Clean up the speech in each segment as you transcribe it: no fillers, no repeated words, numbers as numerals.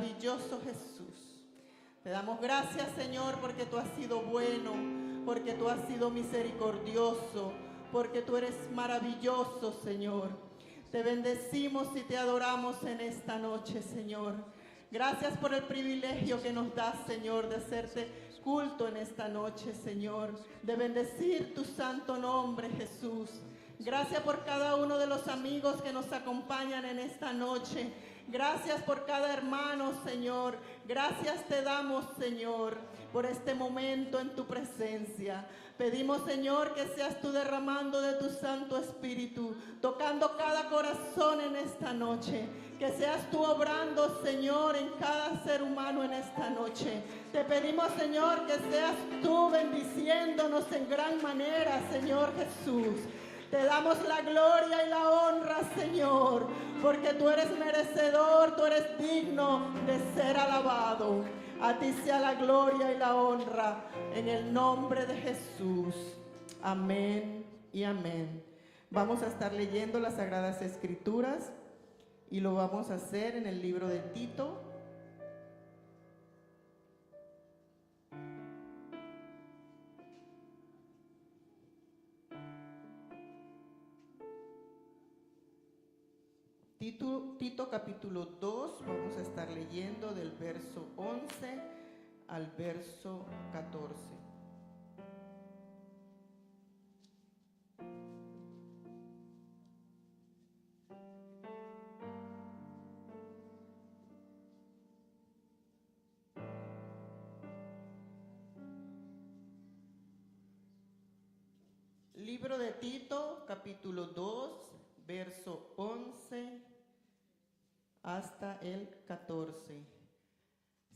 maravilloso Jesús. Te damos gracias, Señor, porque tú has sido bueno, porque tú has sido misericordioso, porque tú eres maravilloso, Señor. Te bendecimos y te adoramos en esta noche, Señor. Gracias por el privilegio que nos das, Señor, de hacerte culto en esta noche, Señor, de bendecir tu santo nombre, Jesús. Gracias por cada uno de los amigos que nos acompañan en esta noche. Gracias por cada hermano, Señor. Gracias te damos, Señor, por este momento en tu presencia. Pedimos, Señor, que seas tú derramando de tu Santo Espíritu, tocando cada corazón en esta noche. Que seas tú obrando, Señor, en cada ser humano en esta noche. Te pedimos, Señor, que seas tú bendiciéndonos en gran manera, Señor Jesús. Te damos la gloria y la honra, Señor, porque tú eres merecedor, tú eres digno de ser alabado. A ti sea la gloria y la honra en el nombre de Jesús. Amén y amén. Vamos a estar leyendo las Sagradas Escrituras y lo vamos a hacer en el libro de Tito. Tito capítulo 2, vamos a estar leyendo del verso 11 al verso 14. Libro de Tito, capítulo 2, verso 11 hasta el 14.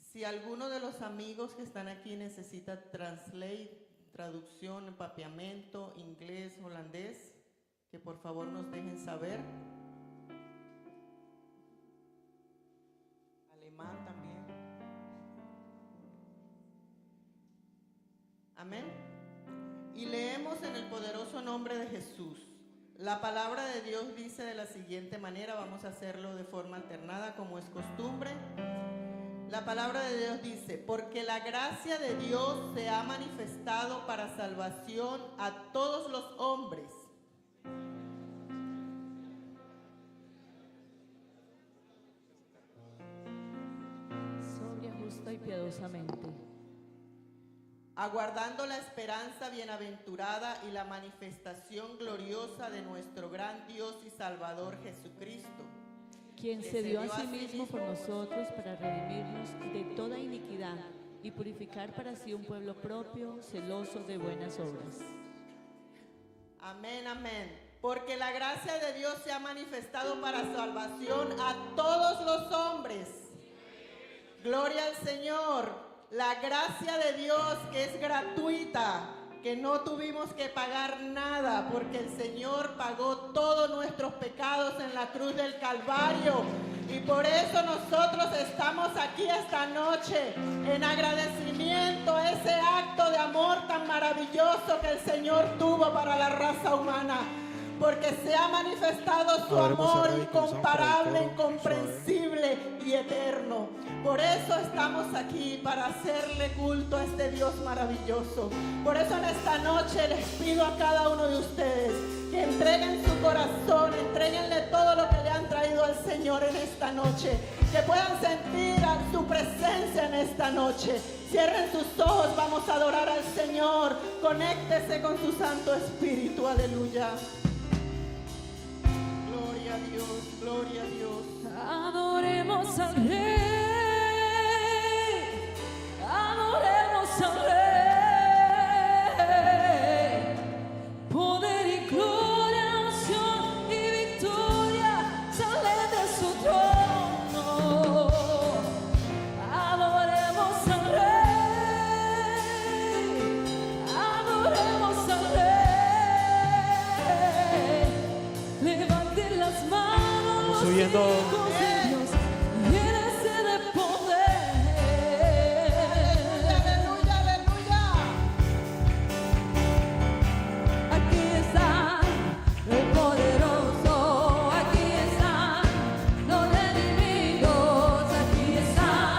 Si alguno de los amigos que están aquí necesita traducción, empapeamiento, inglés, holandés, que por favor nos dejen saber. Alemán también. Amén. Y leemos en el poderoso nombre de Jesús. La palabra de Dios dice de la siguiente manera, vamos a hacerlo de forma alternada como es costumbre. La palabra de Dios dice: porque la gracia de Dios se ha manifestado para salvación a todos los hombres. Sobria, justa y piadosamente, aguardando la esperanza bienaventurada y la manifestación gloriosa de nuestro gran Dios y Salvador Jesucristo, quien se dio a sí mismo por nosotros para redimirnos de toda iniquidad y purificar para sí un pueblo propio, celoso de buenas obras. Amén, amén. Porque la gracia de Dios se ha manifestado para salvación a todos los hombres. Gloria al Señor. La gracia de Dios que es gratuita, que no tuvimos que pagar nada, porque el Señor pagó todos nuestros pecados en la cruz del Calvario. Y por eso nosotros estamos aquí esta noche en agradecimiento a ese acto de amor tan maravilloso que el Señor tuvo para la raza humana. Porque se ha manifestado su amor incomparable, incomprensible y eterno. Por eso estamos aquí, para hacerle culto a este Dios maravilloso. Por eso en esta noche les pido a cada uno de ustedes que entreguen su corazón, entréguenle todo lo que le han traído al Señor en esta noche. Que puedan sentir su presencia en esta noche. Cierren sus ojos, vamos a adorar al Señor. Conéctese con su Santo Espíritu, aleluya. Gloria a Dios, gloria a Dios. Adoremos al Rey, adoremos al Rey. Poder y gloria, unción y victoria salen de su trono. Adoremos al Rey, adoremos al Rey. Levanten las manos, subiendo. Aquí están los redimidos, aquí están.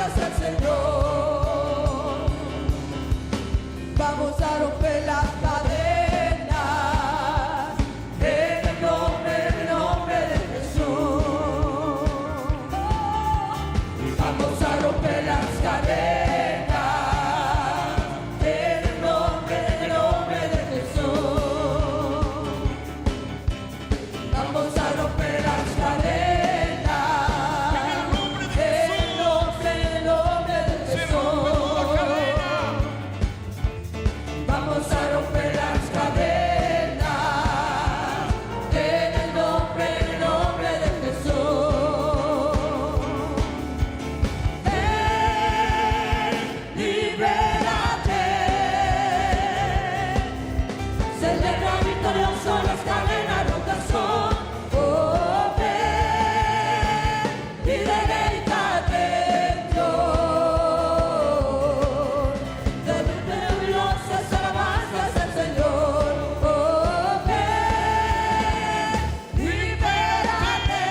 alabanzas al Señor. Vamos a romper las cadenas en el nombre de Jesús. Vamos a romper las cadenas en el nombre de Jesús. Vamos a romper las cadenas en el nombre de Jesús. Vamos a romper las cadenas en el nombre de Jesús. Libérate, celebra victorioso, las cadenas rotas son. Oh, ven y deleítate en Dios. Dale jubilosas alabanzas al Señor. Oh, ven, libérate.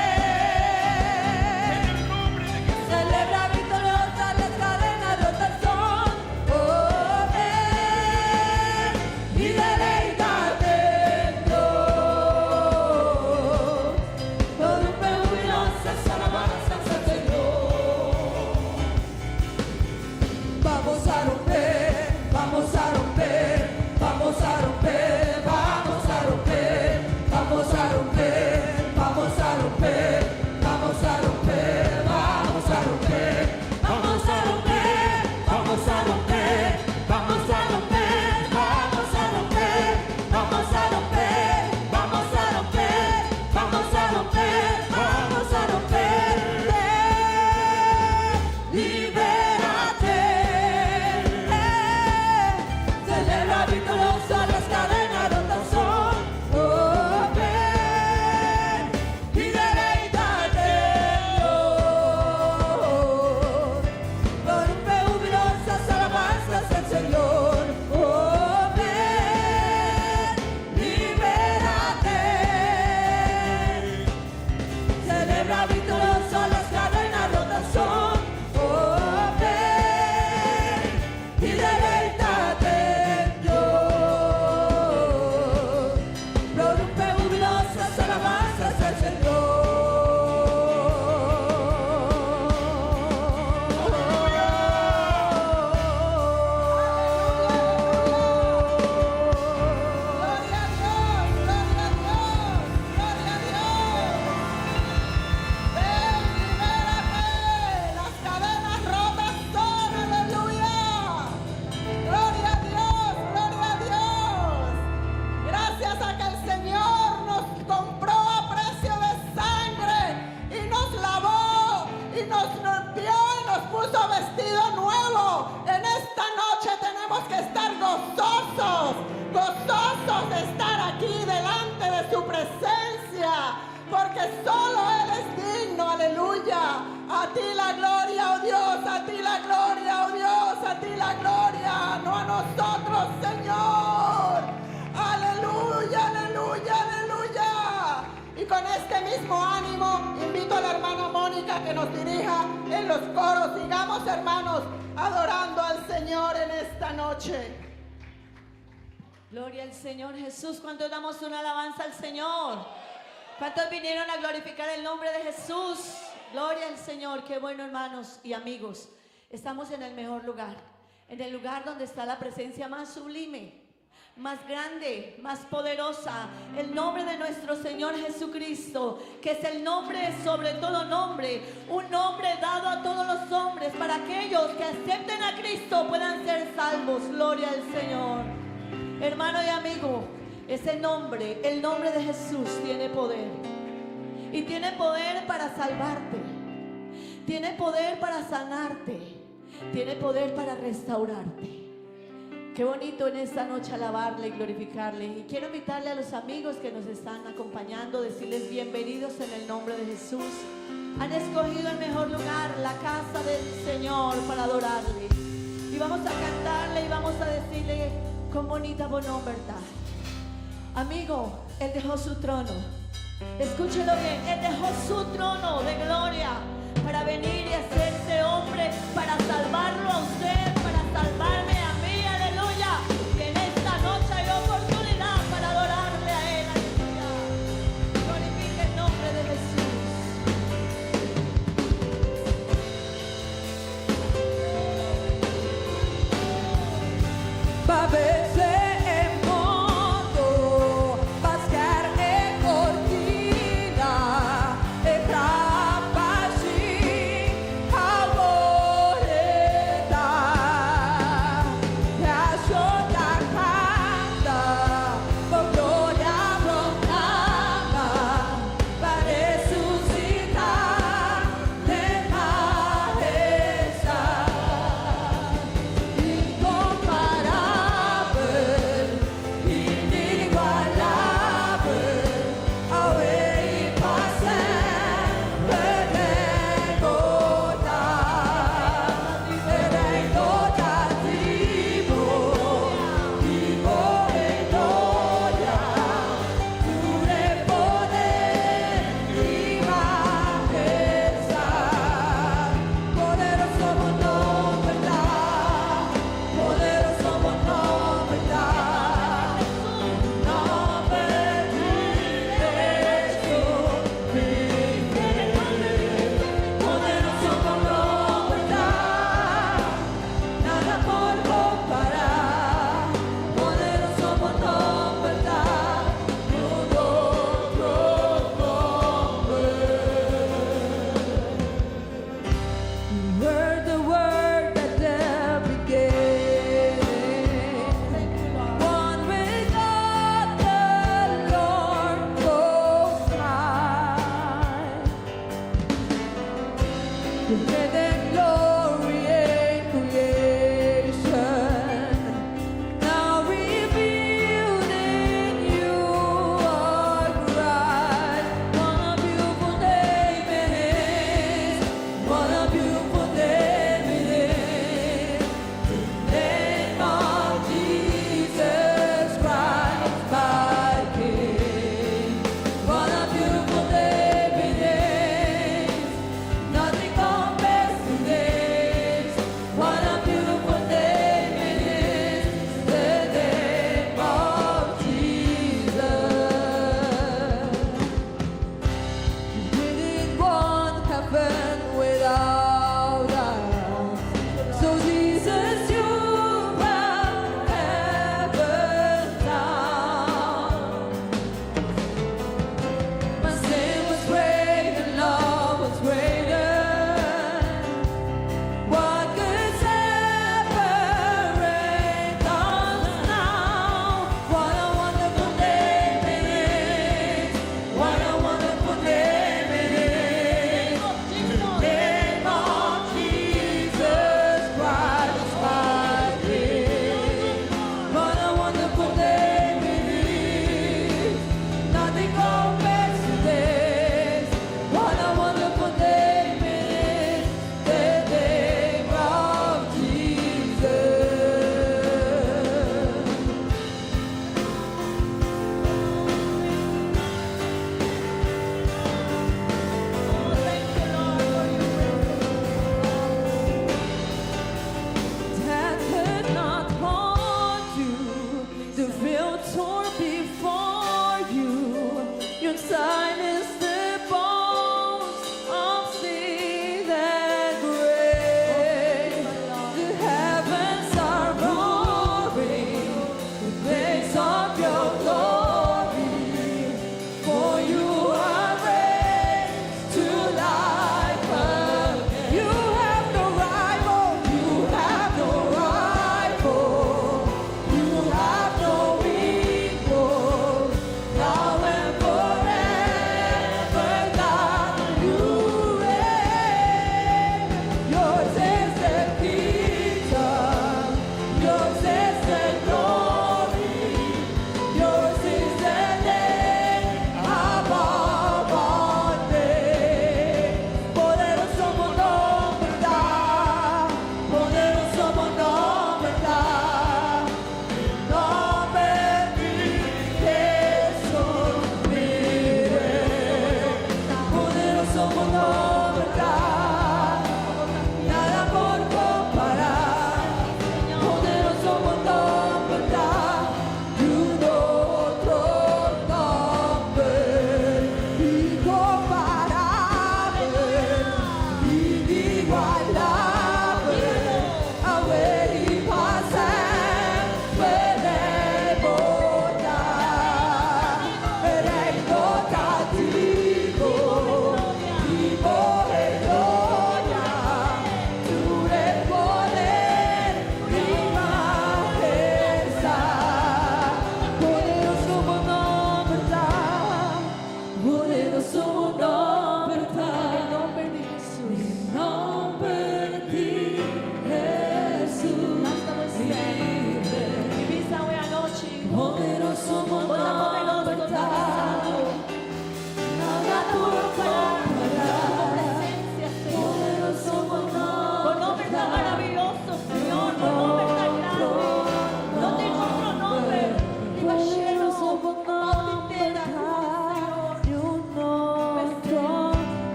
Celebra victoriosa, las cadenas rotas son. Oh, ven y deleítate en Dios. Prorrumpe jubilosas alabanzas al Señor. Vamos a romper, vamos a romper, vamos a romper, vamos a romper, vamos a romper, vamos a romper, vamos a romper, vamos a romper, vamos a romper, vamos a romper, vamos a romper, vamos a romper, vamos a romper, vamos a romper, vamos a romper, vamos a romper. Libérate, celebra victoriosa, las cadenas rotas son. Oh, ven y deleítate en Dios. Prorrumpe jubilosas alabanzas al Señor. Oh, ven, libérate. Celebra victorioso, las cadenas rotas son. Oh, ven y deleítate en Dios. Prorrumpe jubilosas alabanzas al Gloria a Dios, gloria a Dios, gloria a Dios. Ven, libérate, las cadenas rotas son, aleluya. Gloria a Dios, gloria a Dios. Gracias a que el Señor nos compró a precio de sangre y nos lavó y nos limpió y nos puso vestido nuevo. En esta noche tenemos que estar gozosos, gozosos de estar aquí delante de su presencia, porque solo Él es digno, aleluya. A ti la gloria, oh Dios, a ti la gloria, oh Dios, a ti la gloria, no a nosotros, Señor. Aleluya, aleluya, aleluya. Y con este mismo ánimo, invito a la hermana Mónica que nos dirija en los coros. Sigamos, hermanos, adorando al Señor en esta noche. Gloria al Señor Jesús. ¿Cuántos damos una alabanza al Señor? ¿Cuántos vinieron a glorificar el nombre de Jesús? Gloria al Señor. Qué bueno, hermanos y amigos. Estamos en el mejor lugar. En el lugar donde está la presencia más sublime, más grande, más poderosa, el nombre de nuestro Señor Jesucristo, que es el nombre sobre todo nombre, un nombre dado a todos los hombres, para aquellos que acepten a Cristo puedan ser salvos. Gloria al Señor. Hermano y amigo, ese nombre, el nombre de Jesús, tiene poder. Y tiene poder para salvarte, tiene poder para sanarte, tiene poder para restaurarte. Qué bonito en esta noche alabarle y glorificarle. Y quiero invitarle a los amigos que nos están acompañando, decirles bienvenidos en el nombre de Jesús. Han escogido el mejor lugar, la casa del Señor, para adorarle. Y vamos a cantarle y vamos a decirle con bonita verdad. Amigo, Él dejó su trono. Escúchelo bien, Él dejó su trono de gloria para venir y hacerse hombre, para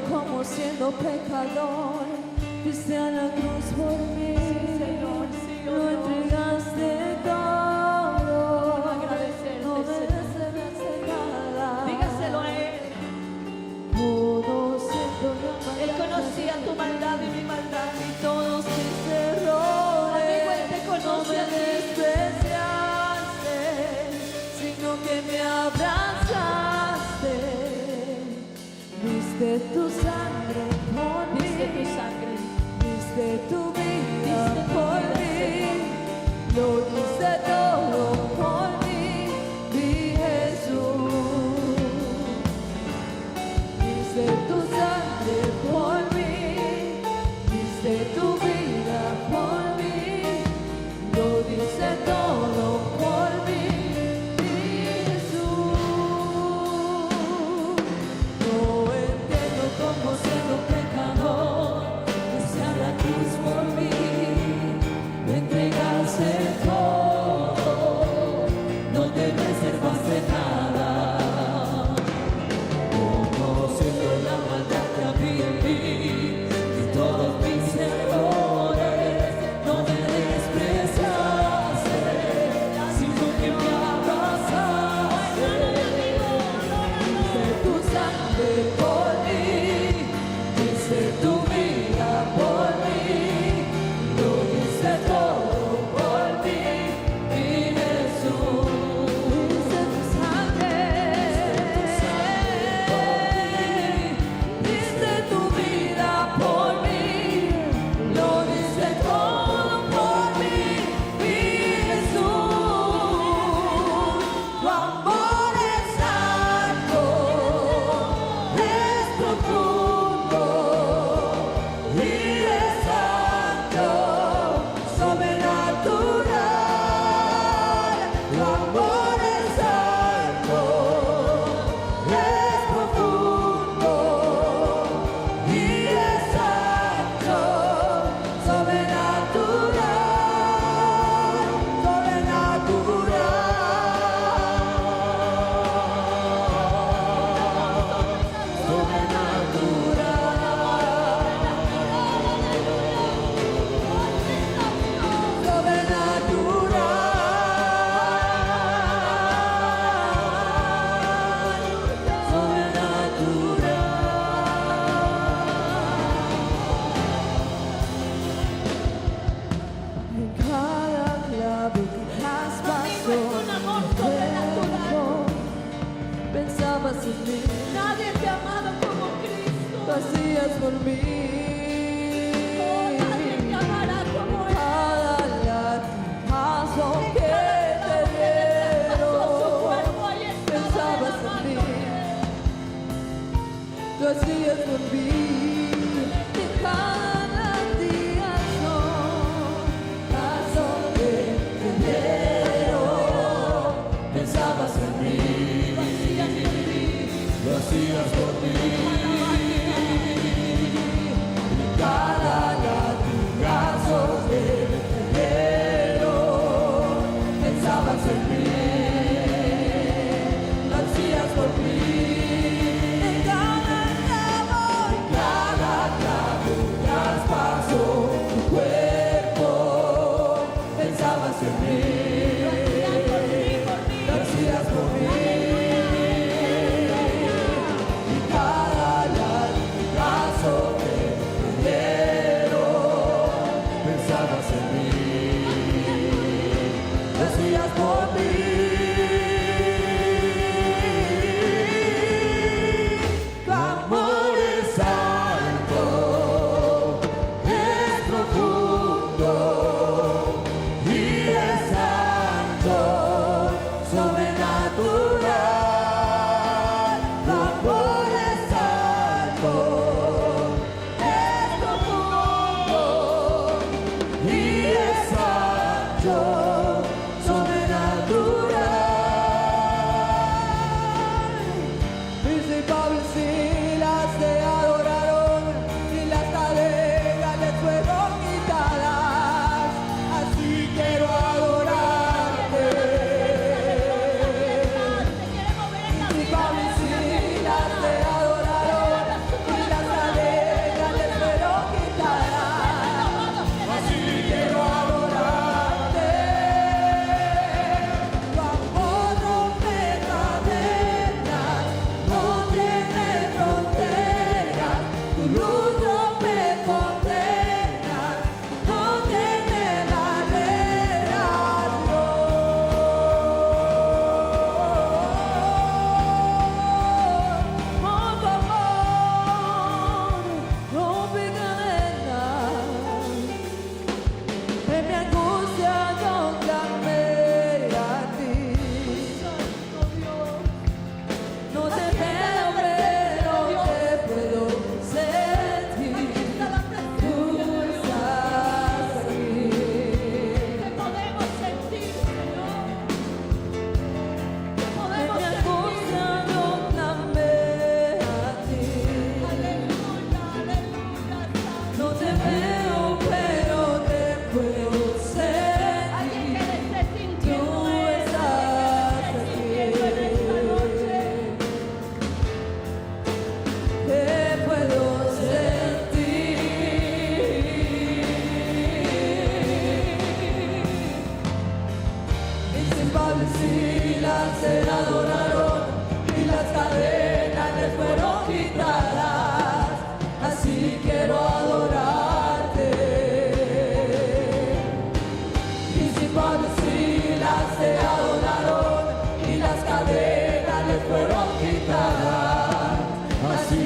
como siendo pecador, fuiste a la cruz por mí, Señor, sí, oh lo Dios. entregaste todo, Quiero agradecerte, no Señor. mereces nada, Dígaselo a Él. todo se Diste tu sangre por mí, Diste tu sangre, diste tu vida diste tu por vida, mí, lo diste todo por mí, mi Jesús. Diste tu sangre por mí, diste tu vida por mí, lo diste todo por mí, mi Jesús. No entiendo cómo siendo pecador, fuiste a la cruz por mí, me entregaste todo, no te reservaste nada. Conociendo la maldad que había en mí y todos mis errores, no me despreciaste, sino que me abrazaste. Diste tu sangre por mí, diste tu vida por mí, lo diste todo por mí, mi Jesús. Diste tu sangre por mí, diste tu vida por mí, lo diste todo por mí, mi Jesús. Tu amor es alto, es profundo y es santo, sobrenatural. Tu amor es alto, es profundo y es santo, sobrenatural, en cada clavo que traspasó Conmigo es un amor mi sobrenatural. cuerpo, pensabas en mí, Nadie te ha amado como Cristo. lo hacías por mí. Nadie te amará como Él. Cada latigazo que te dieron, pensabas en mí, lo hacías por mí. De cada latigazo que te dieron, pensabas en mí, lo hacías por mí. Cada latigazo que te dieron, pensabas en mí, lo hacías por mí. En cada clavo traspasó tu cuerpo, pensabas en mí, lo hacías por mí. Y cada latigazo que te dieron, pensabas en mí, lo hacías por mí. Tu amor es alto, es profundo y es santo, sobrenatural. Tu amor es alto, es profundo y es santo, sobrenatural. Dice Pablo y Silas te adoraron y las cadenas les fueron quitadas, así quiero adorarte. Dice Pablo y Silas te adoraron y las cadenas les fueron quitadas, así quiero adorarte. Tu amor rompe cadenas, no tiene fronteras, tu luz rompe condenas, no tiene barreras. Oh, tu amor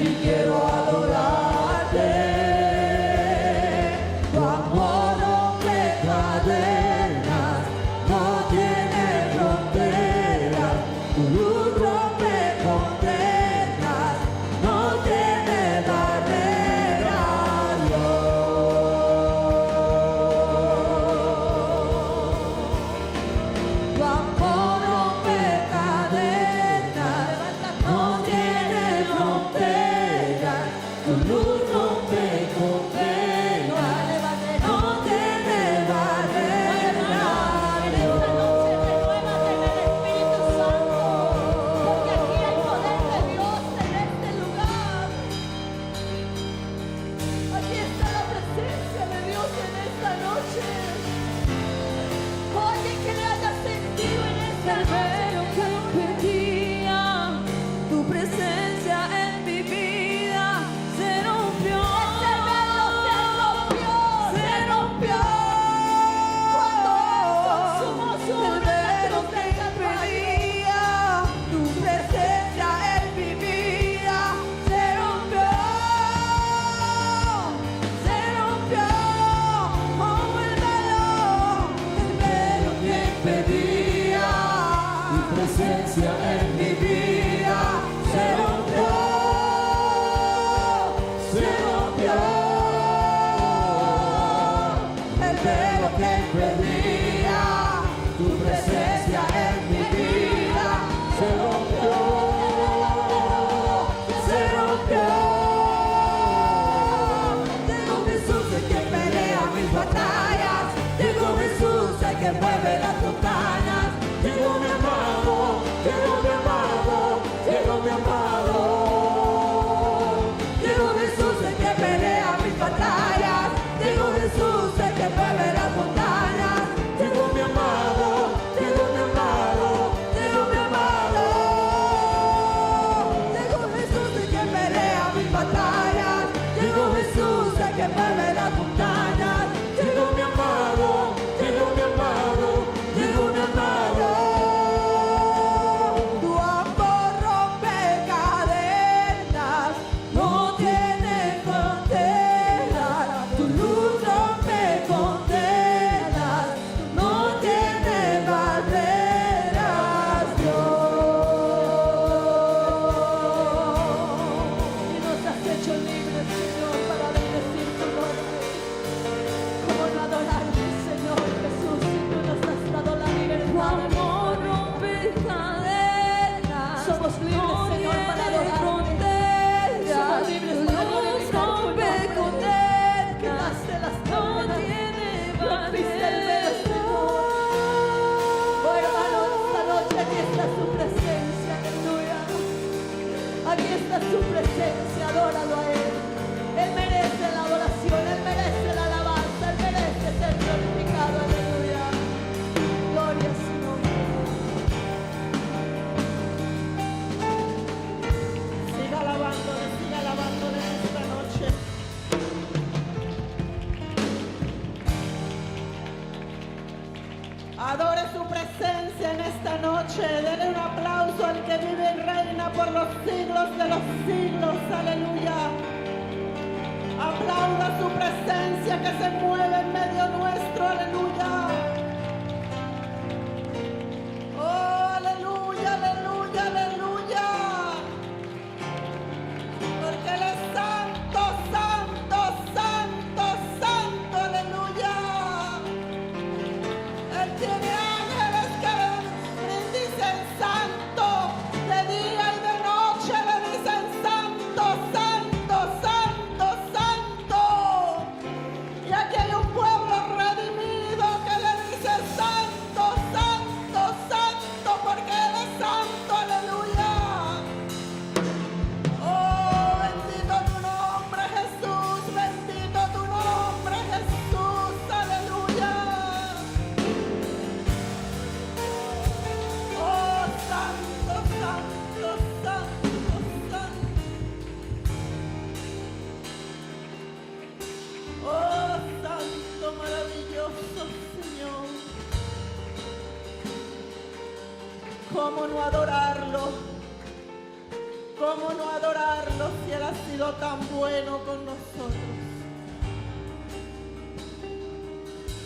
y quiero adorarte. Tu amor rompe cadenas, no tiene fronteras. Tu luz rompe condenas, no tiene barreras. Tu amor rompe cadenas, no tiene fronteras. Tu luz rompe condenas, no tiene barreras. Renuévate en el Espíritu Santo, porque aquí hay poder de Dios en este lugar. Aquí está la presencia de Dios en esta noche. Alguien que le haya sentido en esta El velo que noche. impedía tu presencia en mi vida se rompió. Ese velo se rompió. Se rompió. Cuando Él consumó su El obra en la velo cruz que del Calvario. impedía tu presencia en mi vida se rompió. Se rompió. Oh, el velo que impedía tu presencia en mi vida se rompió. Se rompió. El velo que impedía tu presencia en mi vida se rompió. Se rompió. Tengo Jesús el que pelea mis batallas. Tengo Jesús el que mueve las montañas. Tengo mi amado, tengo mi amado, tengo mi amado. Tengo Jesús el que pelea mis batallas. Tengo Jesús el que mueve las montañas. Tengo mi amado, tengo mi amado, tengo mi amado. Tengo Jesús el que pelea mis batallas. Tengo Jesús el que mueve las montañas. Tengo mi amado, tengo mi amado, tengo mi amado. Tu amor rompe cadenas, no tiene fronteras. Tu luz rompe condenas, no tiene barreras, Y nos has hecho libres, Señor, para bendecir tu nombre. ¿Cómo no adorarte, Señor Jesús, si tú nos has dado la Tu libertad? amor rompe cadenas, Somos libres, no Señor, para tiene adorarte. fronteras. Somos libres Tu para luz glorificar tu rompe nombre. condenas, Quitaste las no cadenas. tiene Rompiste el velo, barreras. Oh, hermano, esta noche aquí está su presencia, aleluya. Aquí está su presencia, adóralo a Él. Él merece la adoración, Él merece la alabanza, Él merece ser glorificado, aleluya. Gloria a su nombre. Siga alabándole en esta noche. Adore su presencia en esta noche. Dele un aplauso al que vive y reina por los siglos de los siglos. Aleluya. Aplauda su presencia que se mueve en medio nuestro. Aleluya. Oh, aleluya, aleluya, aleluya. Porque Él es santo, santo, santo, santo. Aleluya. Él tiene ángeles que le dicen santo, de día y de noche le dicen santo, santo, santo, santo. Y aquí hay un pueblo redimido que le dice santo, santo, santo, porque Él es santo, aleluya. Oh, bendito tu nombre, Jesús, bendito tu nombre, Jesús, aleluya. Oh, santo, santo, santo, santo. Oh, santo, maravilloso Señor. ¿Cómo no adorarlo? ¿Cómo no adorarlo si Él ha sido tan bueno con nosotros?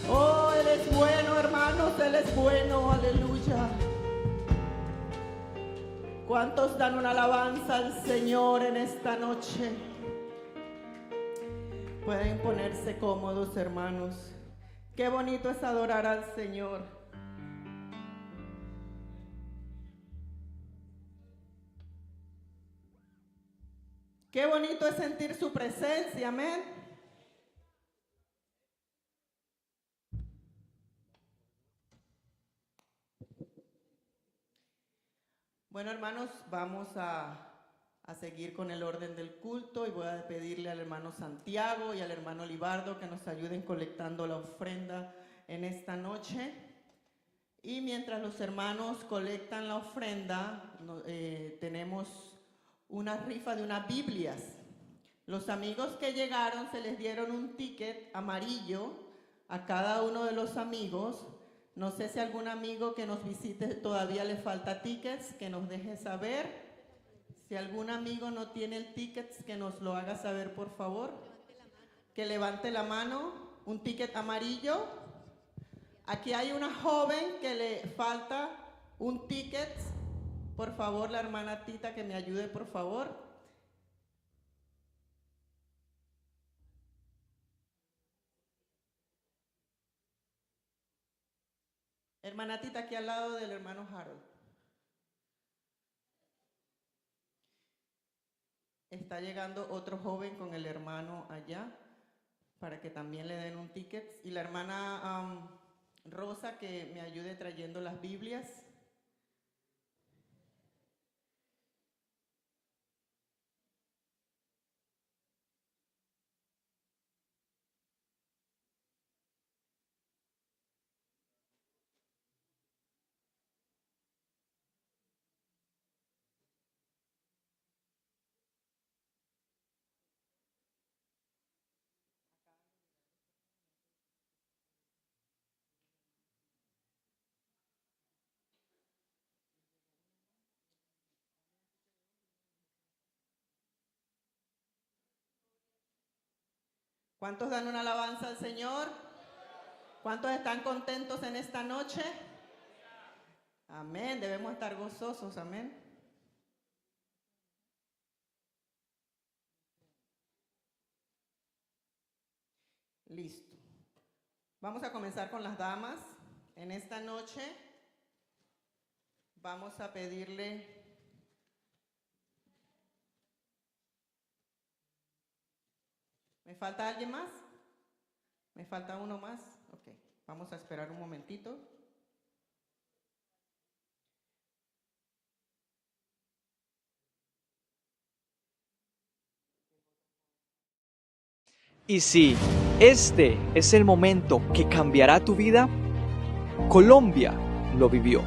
Oh, Él es bueno, hermanos, Él es bueno, aleluya. ¿Cuántos dan una alabanza al Señor en esta noche? Pueden ponerse cómodos, hermanos. Qué bonito es adorar al Señor. Qué bonito es sentir su presencia, amén. Bueno, hermanos, vamos a seguir con el orden del culto y voy a pedirle al hermano Santiago y al hermano Libardo que nos ayuden colectando la ofrenda en esta noche. Y mientras los hermanos colectan la ofrenda, tenemos una rifa de unas Biblias. Los amigos que llegaron se les dieron un ticket amarillo a cada uno de los amigos. No sé si algún amigo que nos visite todavía le falta tickets, que nos deje saber. Si algún amigo no tiene el ticket, que nos lo haga saber, por favor. Que levante la mano. Un ticket amarillo. Aquí hay una joven que le falta un ticket. Por favor, la hermana Tita, que me ayude, por favor. Hermana Tita, aquí al lado del hermano Harold. Está llegando otro joven con el hermano allá para que también le den un ticket. Y la hermana Rosa, que me ayude trayendo las Biblias. ¿Cuántos dan una alabanza al Señor? ¿Cuántos están contentos en esta noche? Amén, debemos estar gozosos, amén. Listo. Vamos a comenzar con las damas. En esta noche vamos a pedirle ¿Me falta alguien más? ¿Me falta uno más? Ok, vamos a esperar un momentito. Y si este es el momento que cambiará tu vida, Colombia lo vivió.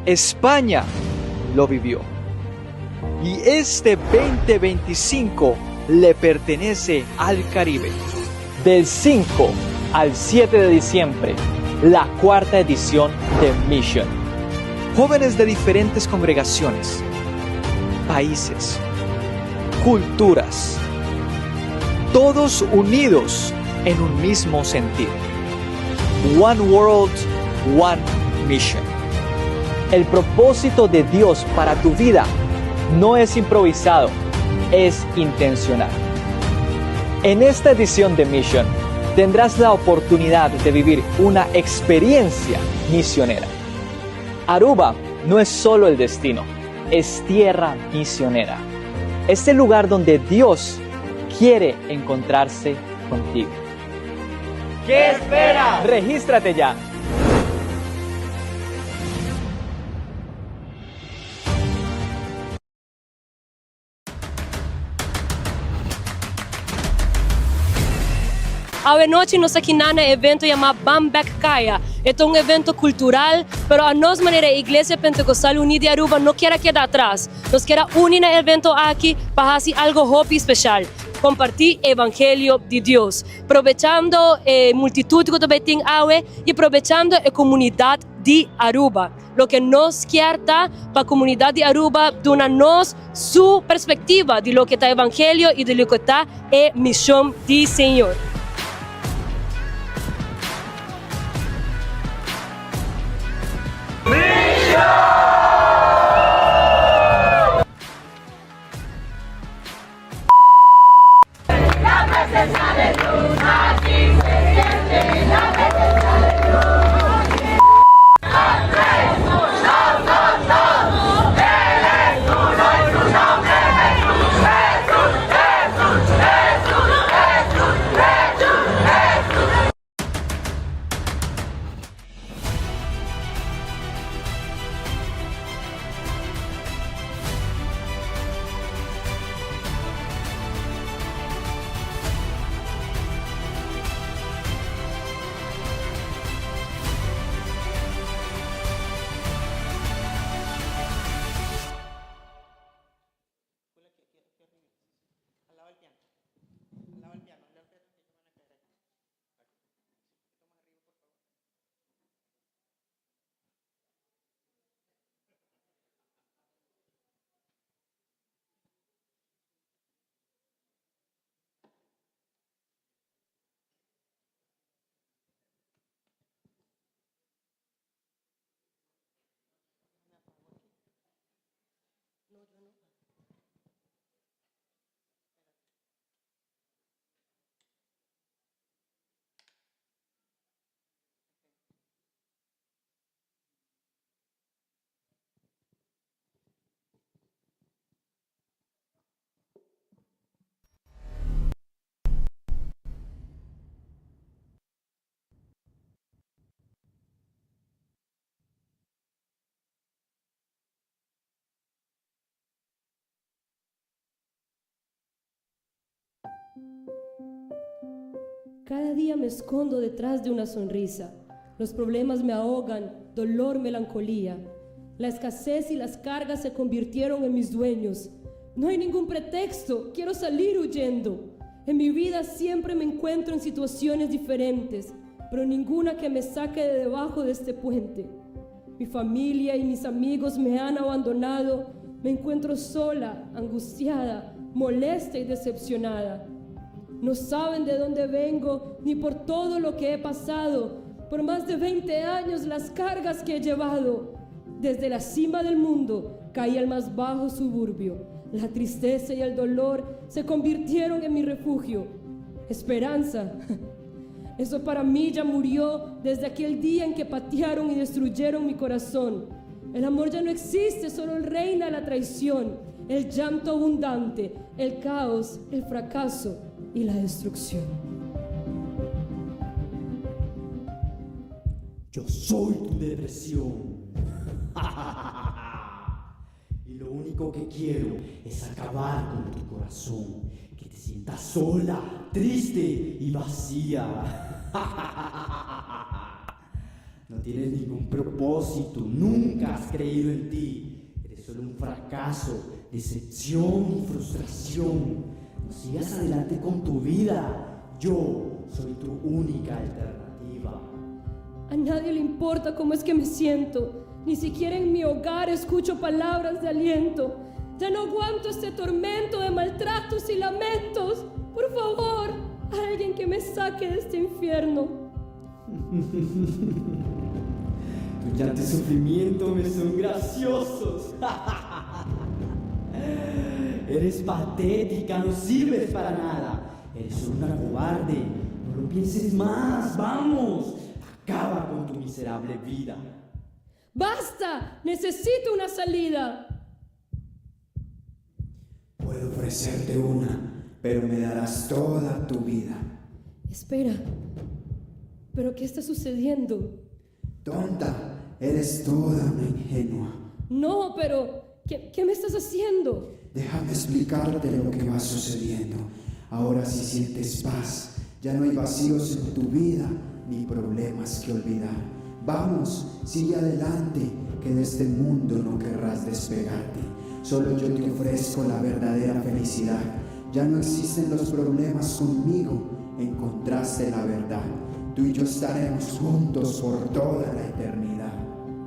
España lo vivió. Y este 2025 le pertenece al Caribe. Del 5 al 7 de diciembre, la cuarta edición de Mission. Jóvenes de diferentes congregaciones, países, culturas, todos unidos en un mismo sentir. One World, One Mission. El propósito de Dios para tu vida no es improvisado, es intencional. En esta edición de Mission tendrás la oportunidad de vivir una experiencia misionera. Aruba no es solo el destino, es tierra misionera. Es el lugar donde Dios quiere encontrarse contigo. ¿Qué esperas? Regístrate ya. Anoche nós aqui na evento chamado Bambek Kaya. É um evento cultural, pero a nós maneira Igreja Pentecostal Unida de Aruba não quer quedar atrás. Nós queremos unir no evento aqui para fazer algo hobby especial. Compartir o Evangelho de Deus. Aproveitando a multitud que também tem e aproveitando a comunidade de Aruba. lo que nos quiere para la comunidad de Aruba, donarnos su perspectiva de lo que está el evangelio y de lo que está la misión del Señor. Cada día me escondo detrás de una sonrisa. Los problemas me ahogan, dolor, melancolía. La escasez y las cargas se convirtieron en mis dueños. No hay ningún pretexto, quiero salir huyendo. En mi vida siempre me encuentro en situaciones diferentes, pero ninguna que me saque de debajo de este puente. Mi familia y mis amigos me han abandonado. Me encuentro sola, angustiada, molesta y decepcionada. No saben de dónde vengo, ni por todo lo que he pasado, por más de 20 años las cargas que he llevado. Desde la cima del mundo caí al más bajo suburbio. La tristeza y el dolor se convirtieron en mi refugio. Esperanza, eso para mí ya murió desde aquel día en que patearon y destruyeron mi corazón. El amor ya no existe, solo reina la traición, el llanto abundante, el caos, el fracaso y la destrucción. Yo soy tu depresión. Y lo único que quiero es acabar con tu corazón, que te sientas sola, triste y vacía. No tienes ningún propósito, nunca has creído en ti. Eres solo un fracaso, decepción y frustración. No sigas adelante con tu vida. Yo soy tu única alternativa. A nadie le importa cómo es que me siento. Ni siquiera en mi hogar escucho palabras de aliento. Ya no aguanto este tormento de maltratos y lamentos. Por favor, alguien que me saque de este infierno. Tu llanto y sufrimiento me son graciosos. Eres patética, no sirves para nada. Eres una cobarde. No lo pienses más, vamos. Acaba con tu miserable vida. ¡Basta! ¡Necesito una salida! Puedo ofrecerte una, pero me darás toda tu vida. Espera, ¿pero qué está sucediendo? Tonta, eres toda una ingenua. No, pero ¿qué me estás haciendo? Déjame explicarte lo que va sucediendo. Ahora sí sientes paz. Ya no hay vacíos en tu vida ni problemas que olvidar. Vamos, sigue adelante, que de este mundo no querrás despegarte. Solo yo te ofrezco la verdadera felicidad. Ya no existen los problemas conmigo, encontraste la verdad. Tú y yo estaremos juntos por toda la eternidad.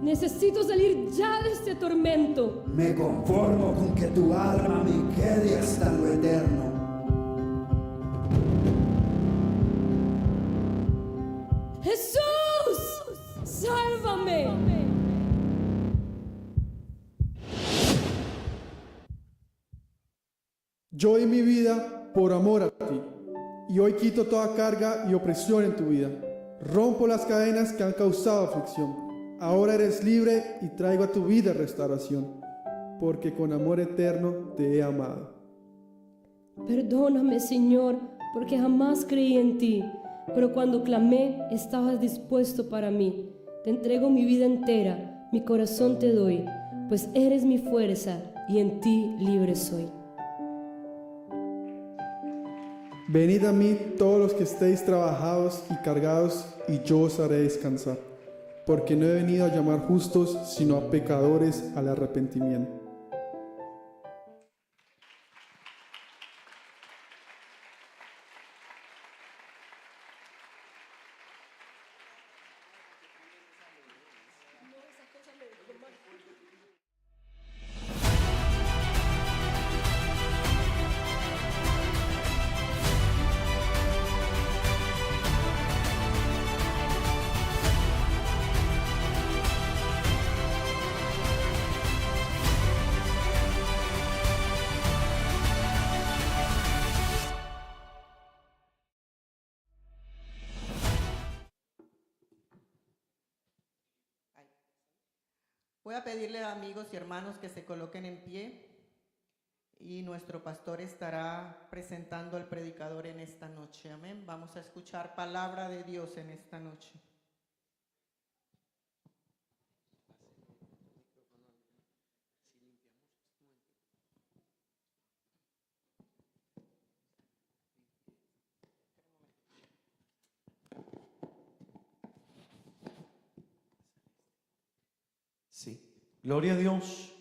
Necesito salir ya de este tormento. Me conformo con que tu alma me quede hasta lo eterno. Jesús, sálvame. Yo di mi vida por amor a ti, y hoy quito toda carga y opresión en tu vida. Rompo las cadenas que han causado aflicción. Ahora eres libre y traigo a tu vida restauración, porque con amor eterno te he amado. Perdóname, Señor, porque jamás creí en ti, pero cuando clamé, estabas dispuesto para mí. Te entrego mi vida entera, mi corazón te doy, pues eres mi fuerza y en ti libre soy. Venid a mí todos los que estéis trabajados y cargados, y yo os haré descansar, porque no he venido a llamar justos, sino a pecadores al arrepentimiento. Voy a pedirle a amigos y hermanos que se coloquen en pie y nuestro pastor estará presentando al predicador en esta noche. Amén. Vamos a escuchar palabra de Dios en esta noche. Sí. Gloria a Dios.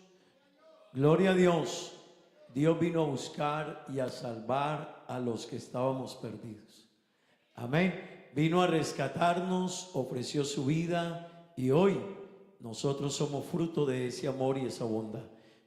Gloria a Dios. Dios vino a buscar y a salvar a los que estábamos perdidos. Amén. Vino a rescatarnos, ofreció su vida y hoy nosotros somos fruto de ese amor y esa bondad.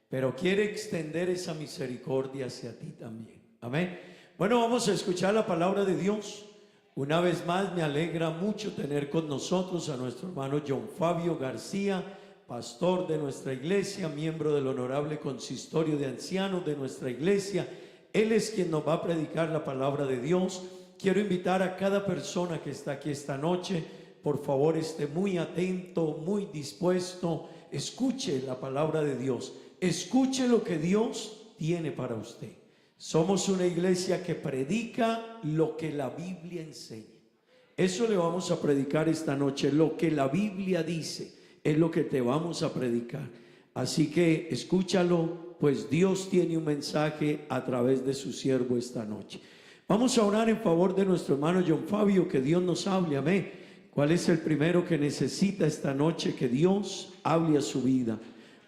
Pero quiere extender esa misericordia hacia ti también. Amén. Bueno, vamos a escuchar la palabra de Dios. Una vez más me alegra mucho tener con nosotros a nuestro hermano John Fabio García, pastor de nuestra iglesia, miembro del honorable consistorio de ancianos de nuestra iglesia. Él es quien nos va a predicar la palabra de Dios. Quiero invitar a cada persona que está aquí esta noche, por favor esté muy atento, muy dispuesto, escuche la palabra de Dios, escuche lo que Dios tiene para usted. Somos una iglesia que predica lo que la Biblia enseña. Eso le vamos a predicar esta noche, lo que la Biblia dice. Es lo que te vamos a predicar. Así que escúchalo, pues Dios tiene un mensaje a través de su siervo esta noche. Vamos a orar en favor de nuestro hermano John Fabio, que Dios nos hable. Amén. ¿Cuál es el primero que necesita esta noche? Que Dios hable a su vida.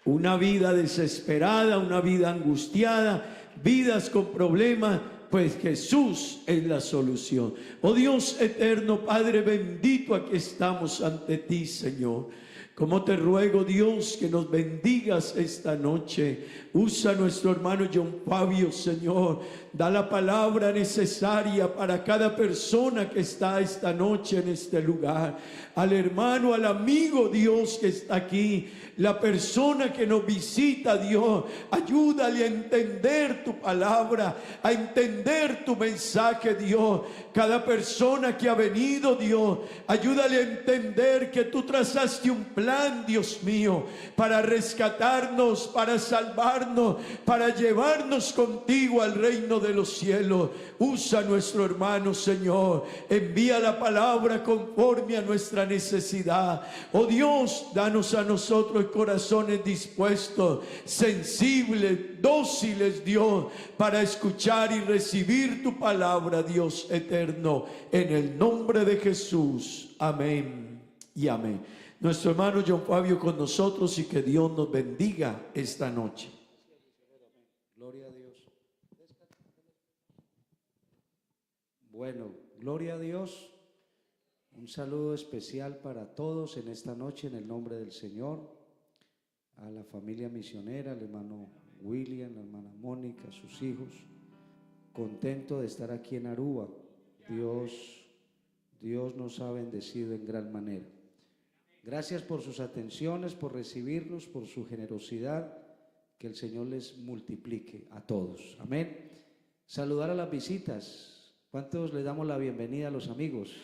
Una vida desesperada, una vida angustiada, vidas con problemas. Pues Jesús es la solución. Oh Dios eterno, Padre bendito, aquí estamos ante ti, Señor. Como te ruego, Dios, que nos bendigas esta noche. Usa a nuestro hermano John Fabio, Señor. Da la palabra necesaria para cada persona que está esta noche en este lugar. Al hermano, al amigo, Dios, que está aquí. La persona que nos visita, Dios. Ayúdale a entender tu palabra, a entender tu mensaje, Dios. Cada persona que ha venido, Dios, ayúdale a entender que tú trazaste un plan, Dios mío, para rescatarnos, para salvarnos, para llevarnos contigo al reino de los cielos. Usa a nuestro hermano, Señor. Envía la palabra conforme a nuestra necesidad. Oh Dios, danos a nosotros corazones dispuestos, sensibles, dóciles, Dios, para escuchar y recibir tu palabra, Dios eterno, en el nombre de Jesús. Amén y amén. Nuestro hermano John Fabio con nosotros, y que Dios nos bendiga esta noche. Gloria a Dios. Bueno, gloria a Dios. Un saludo especial para todos en esta noche en el nombre del Señor, a la familia misionera, al hermano William, la hermana Mónica, sus hijos. Contento de estar aquí en Aruba. Dios nos ha bendecido en gran manera. Gracias por sus atenciones, por recibirnos, por su generosidad. Que el Señor les multiplique a todos. Amén. Saludar a las visitas. ¿Cuántos le damos la bienvenida a los amigos?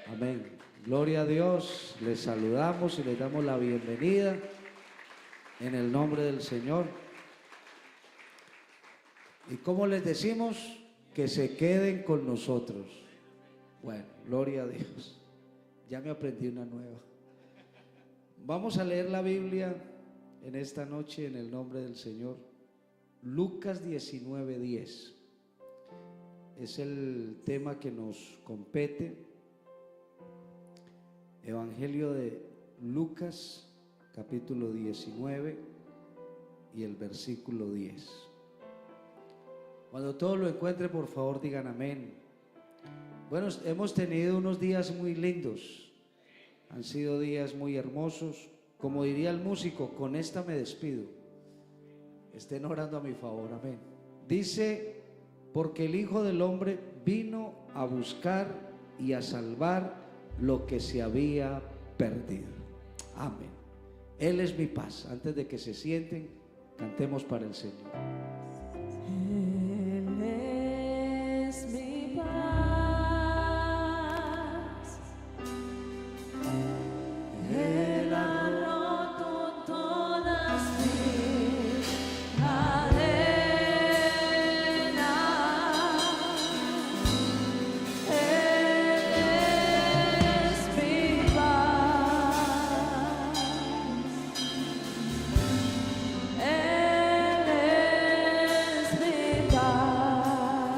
Amén. Gloria a Dios. Les saludamos y les damos la bienvenida en el nombre del Señor. ¿Y cómo les decimos? Que se queden con nosotros. Bueno, gloria a Dios. Ya me aprendí una nueva. Vamos a leer la Biblia en esta noche en el nombre del Señor. Lucas 19:10 es el tema que nos compete. Evangelio de Lucas, capítulo 19 y el versículo 10. Cuando todos lo encuentren, por favor digan amén. Bueno, hemos tenido unos días muy lindos, han sido días muy hermosos. Como diría el músico, con esta me despido. Estén orando a mi favor, amén. Dice, porque el Hijo del Hombre vino a buscar y a salvar lo que se había perdido. Amén. Él es mi paz. Antes de que se sienten, cantemos para el Señor. Él es mi paz. Él ha roto todas mis cadenas. Él es mi paz. Él es mi paz. Él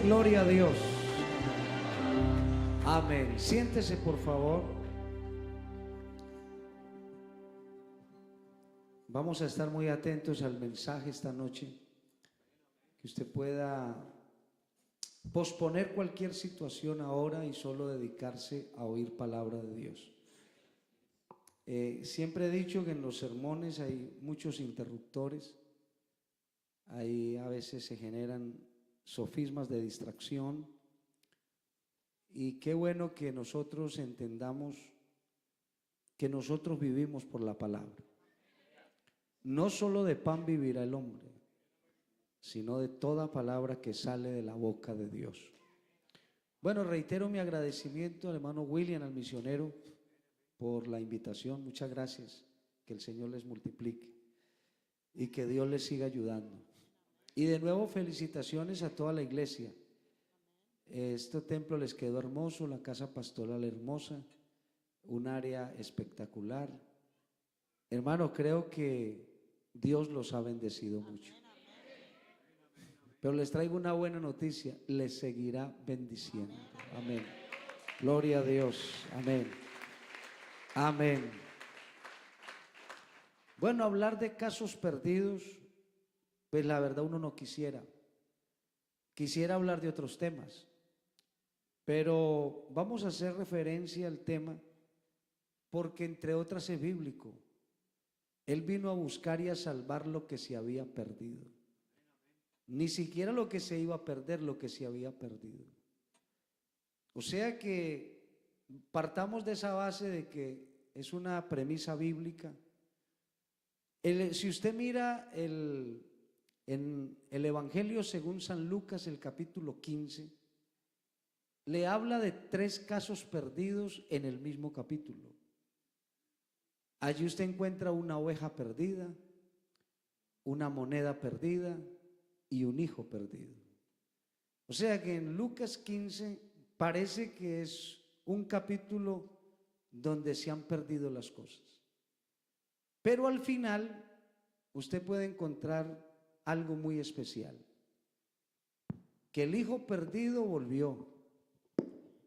Gloria a Dios. Amén. Siéntese, por favor. Vamos a estar muy atentos al mensaje esta noche. Que usted pueda posponer cualquier situación ahora y solo dedicarse a oír palabra de Dios. Siempre he dicho que en los sermones hay muchos interruptores. Ahí a veces se generan sofismas de distracción, y qué bueno que nosotros entendamos que nosotros vivimos por la palabra. No solo de pan vivirá el hombre, sino de toda palabra que sale de la boca de Dios. Bueno, reitero mi agradecimiento al hermano William, al misionero, por la invitación. Muchas gracias. Que el Señor les multiplique y que Dios les siga ayudando. Y de nuevo felicitaciones a toda la iglesia. Este templo les quedó hermoso, la casa pastoral hermosa, un área espectacular. Hermano, creo que Dios los ha bendecido mucho. Pero les traigo una buena noticia, les seguirá bendiciendo. Amén. Gloria a Dios. Amén. Amén. Bueno, hablar de casos perdidos, pues la verdad uno no quisiera. Quisiera hablar de otros temas, pero vamos a hacer referencia al tema porque entre otras es bíblico. Él vino a buscar y a salvar lo que se había perdido. Ni siquiera lo que se iba a perder, lo que se había perdido. O sea que partamos de esa base de que es una premisa bíblica. Si usted mira en el Evangelio según San Lucas, el capítulo 15, le habla de 3 casos perdidos en el mismo capítulo. Allí usted encuentra una oveja perdida, una moneda perdida y un hijo perdido. O sea que en Lucas 15 parece que es un capítulo donde se han perdido las cosas. Pero al final usted puede encontrar algo muy especial. Que el hijo perdido volvió,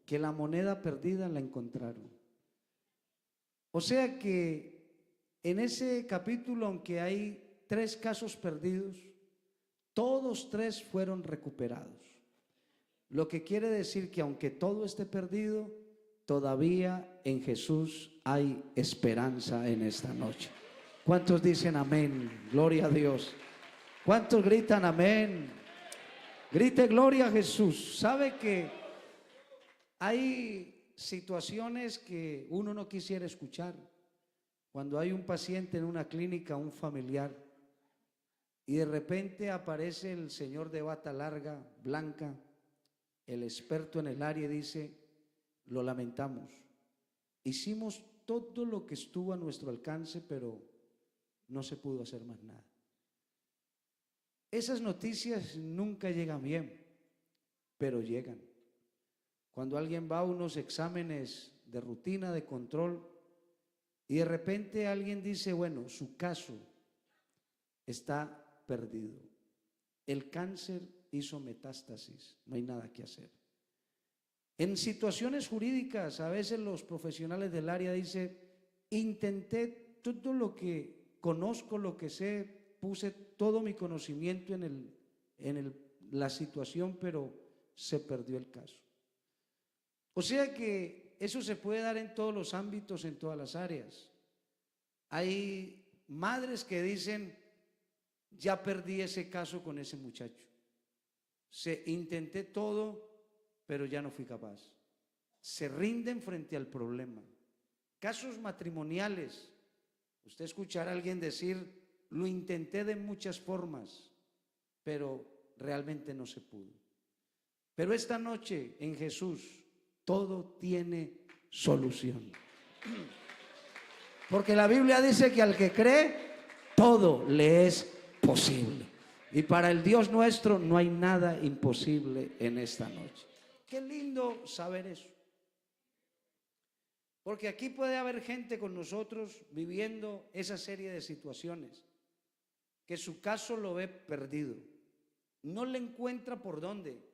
que la moneda perdida la encontraron. O sea que en ese capítulo, aunque hay 3 casos perdidos, todos 3 fueron recuperados. Lo que quiere decir que aunque todo esté perdido, todavía en Jesús hay esperanza en esta noche. ¿Cuántos dicen amén? Gloria a Dios. ¿Cuántos gritan amén? Grite gloria a Jesús. ¿Sabe que hay situaciones que uno no quisiera escuchar? Cuando hay un paciente en una clínica, un familiar, y de repente aparece el señor de bata larga, blanca, el experto en el área, y dice: lo lamentamos, hicimos todo lo que estuvo a nuestro alcance, pero no se pudo hacer más nada. Esas noticias nunca llegan bien, pero llegan. Cuando alguien va a unos exámenes de rutina, de control, y de repente alguien dice: bueno, su caso está perdido. El cáncer hizo metástasis, no hay nada que hacer. En situaciones jurídicas, a veces los profesionales del área dicen: intenté todo lo que conozco, lo que sé, puse todo mi conocimiento en la situación, pero se perdió el caso. O sea que eso se puede dar en todos los ámbitos, en todas las áreas. Hay madres que dicen: ya perdí ese caso con ese muchacho. Intenté todo, pero ya no fui capaz. Se rinden frente al problema. Casos matrimoniales. Usted escuchará a alguien decir: lo intenté de muchas formas, pero realmente no se pudo. Pero esta noche en Jesús todo tiene solución. Porque la Biblia dice que al que cree, todo le es posible. Y para el Dios nuestro no hay nada imposible en esta noche. Qué lindo saber eso. Porque aquí puede haber gente con nosotros viviendo esa serie de situaciones, que su caso lo ve perdido. No le encuentra por dónde.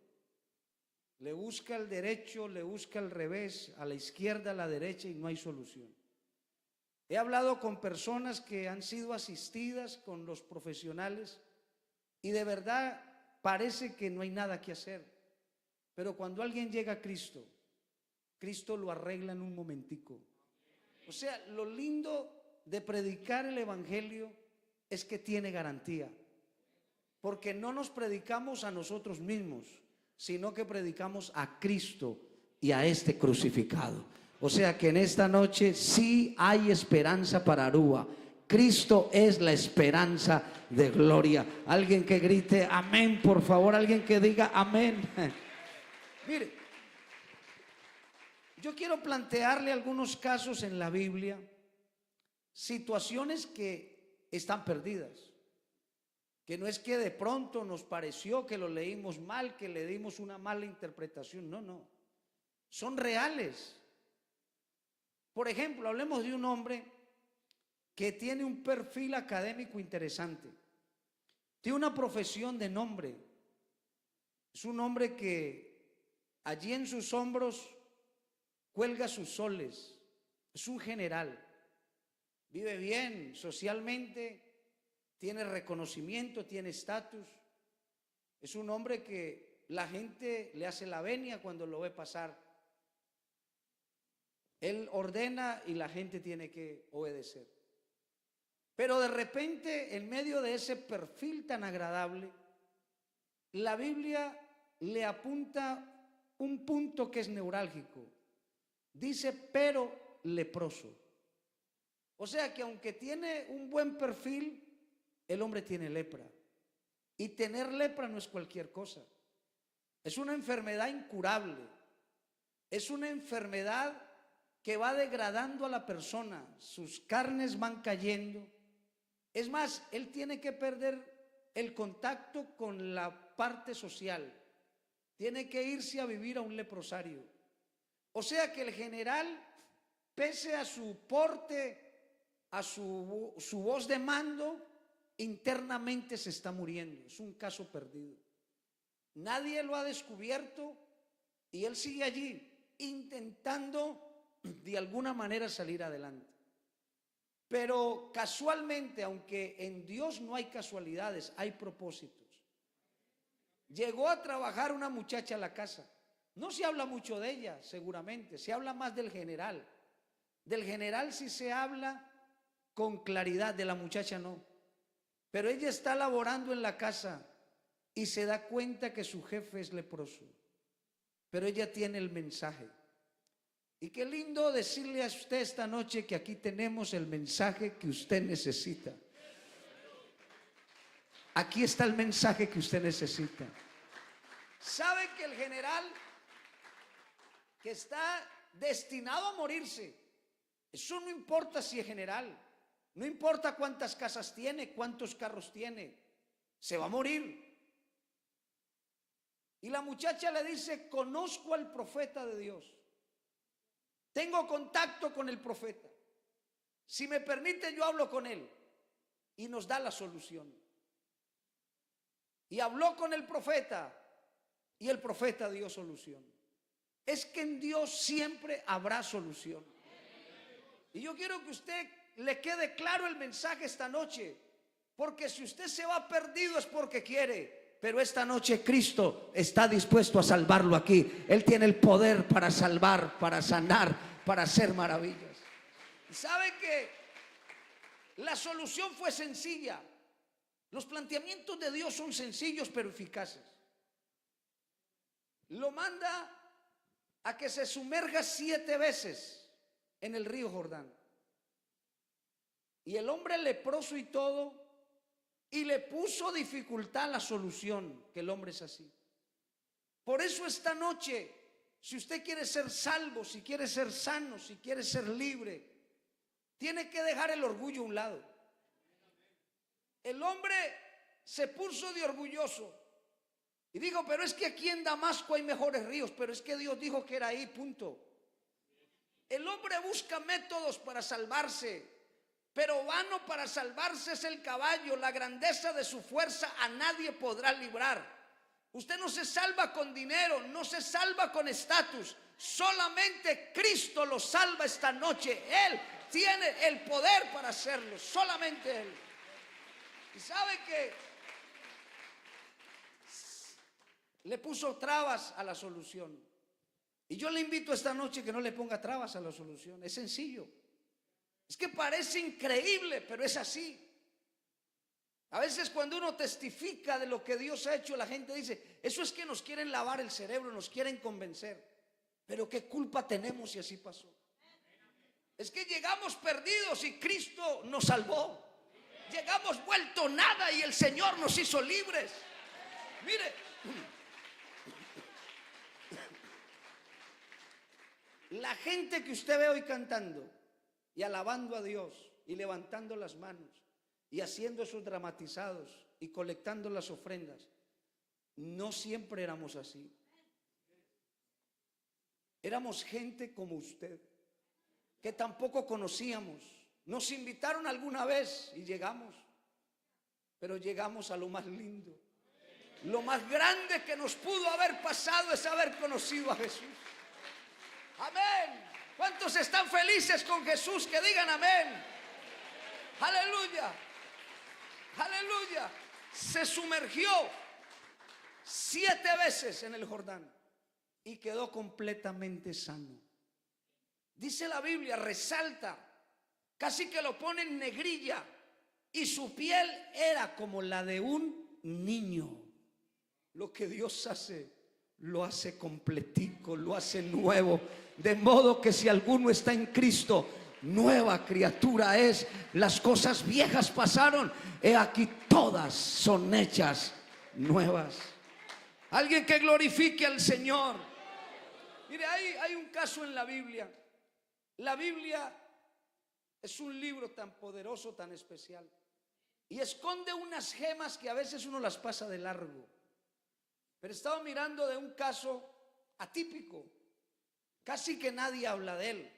Le busca al derecho, le busca al revés, a la izquierda, a la derecha, y no hay solución. He hablado con personas que han sido asistidas con los profesionales y de verdad parece que no hay nada que hacer. Pero cuando alguien llega a Cristo, Cristo lo arregla en un momentico. O sea, lo lindo de predicar el evangelio es que tiene garantía. Porque no nos predicamos a nosotros mismos, sino que predicamos a Cristo y a este crucificado. O sea que en esta noche sí hay esperanza para Aruba. Cristo es la esperanza de gloria. Alguien que grite amén, por favor, alguien que diga amén. Mire, yo quiero plantearle algunos casos en la Biblia, situaciones que están perdidas, que no es que de pronto nos pareció que lo leímos mal, que le dimos una mala interpretación, no, son reales. Por ejemplo, hablemos de un hombre que tiene un perfil académico interesante, tiene una profesión de nombre, Es un hombre que allí en sus hombros cuelga sus soles. Es un general. Vive bien socialmente, tiene reconocimiento, tiene estatus. Es un hombre que la gente le hace la venia cuando lo ve pasar. Él ordena y la gente tiene que obedecer. Pero de repente, en medio de ese perfil tan agradable, la Biblia le apunta un punto que es neurálgico. Dice, pero leproso. O sea que aunque tiene un buen perfil, el hombre tiene lepra. Y tener lepra no es cualquier cosa. Es una enfermedad incurable. Es una enfermedad que va degradando a la persona. Sus carnes van cayendo. Es más, él tiene que perder el contacto con la parte social. Tiene que irse a vivir a un leprosario. O sea que el general, pese a su porte, a su voz de mando, internamente se está muriendo. Es un caso perdido. Nadie lo ha descubierto y él sigue allí intentando de alguna manera salir adelante. Pero casualmente, aunque en Dios no hay casualidades, hay propósitos. Llegó a trabajar una muchacha a la casa. No se habla mucho de ella, seguramente. Se habla más del general. Del general sí se habla con claridad, de la muchacha no. Pero ella está laborando en la casa y se da cuenta que su jefe es leproso. Pero ella tiene el mensaje. Y qué lindo decirle a usted esta noche que aquí tenemos el mensaje que usted necesita. Aquí está el mensaje que usted necesita. ¿Sabe que el general que está destinado a morirse, eso no importa si es general, no importa cuántas casas tiene, cuántos carros tiene, se va a morir? Y la muchacha le dice, conozco al profeta de Dios, tengo contacto con el profeta, si me permite yo hablo con él, y nos da la solución. Y habló con el profeta y el profeta dio solución. Es que en Dios siempre habrá solución. Y yo quiero que usted le quede claro el mensaje esta noche, porque si usted se va perdido es porque quiere, pero esta noche Cristo está dispuesto a salvarlo aquí. Él tiene el poder para salvar, para sanar, para hacer maravillas. Y sabe que la solución fue sencilla. Los planteamientos de Dios son sencillos pero eficaces. Lo manda a que se sumerja 7 veces en el río Jordán. Y el hombre leproso y todo, y le puso dificultad a la solución, que el hombre es así. Por eso esta noche, si usted quiere ser salvo, si quiere ser sano, si quiere ser libre, tiene que dejar el orgullo a un lado. El hombre se puso de orgulloso y dijo, pero es que aquí en Damasco hay mejores ríos, pero es que Dios dijo que era ahí, punto. El hombre busca métodos para salvarse, pero vano para salvarse es el caballo. La grandeza de su fuerza a nadie podrá librar. Usted no se salva con dinero, no se salva con estatus, solamente Cristo lo salva esta noche. Él tiene el poder para hacerlo, solamente Él. Y sabe que le puso trabas a la solución. Y yo le invito esta noche que no le ponga trabas a la solución. Es sencillo. Es que parece increíble, pero es así. A veces cuando uno testifica de lo que Dios ha hecho, la gente dice, eso es que nos quieren lavar el cerebro, nos quieren convencer. Pero ¿qué culpa tenemos si así pasó? Es que llegamos perdidos y Cristo nos salvó. Llegamos vuelto nada y el Señor nos hizo libres. Mire, la gente que usted ve hoy cantando y alabando a Dios y levantando las manos y haciendo esos dramatizados y colectando las ofrendas, no siempre éramos así. Éramos gente como usted, que tampoco conocíamos. Nos invitaron alguna vez y llegamos, pero llegamos a lo más lindo. Lo más grande que nos pudo haber pasado es haber conocido a Jesús. Amén. ¿Cuántos están felices con Jesús? Que digan amén. Aleluya. Aleluya. Se sumergió 7 veces en el Jordán y quedó completamente sano. Dice la Biblia, resalta, casi que lo pone en negrilla, y su piel era como la de un niño. Lo que Dios hace, lo hace completico, lo hace nuevo, de modo que si alguno está en Cristo, nueva criatura es. Las cosas viejas pasaron, he aquí todas son hechas nuevas. Alguien que glorifique al Señor. Mire, hay un caso en la Biblia. La Biblia es un libro tan poderoso, tan especial, y esconde unas gemas que a veces uno las pasa de largo. Pero estaba mirando de un caso atípico, casi que nadie habla de él,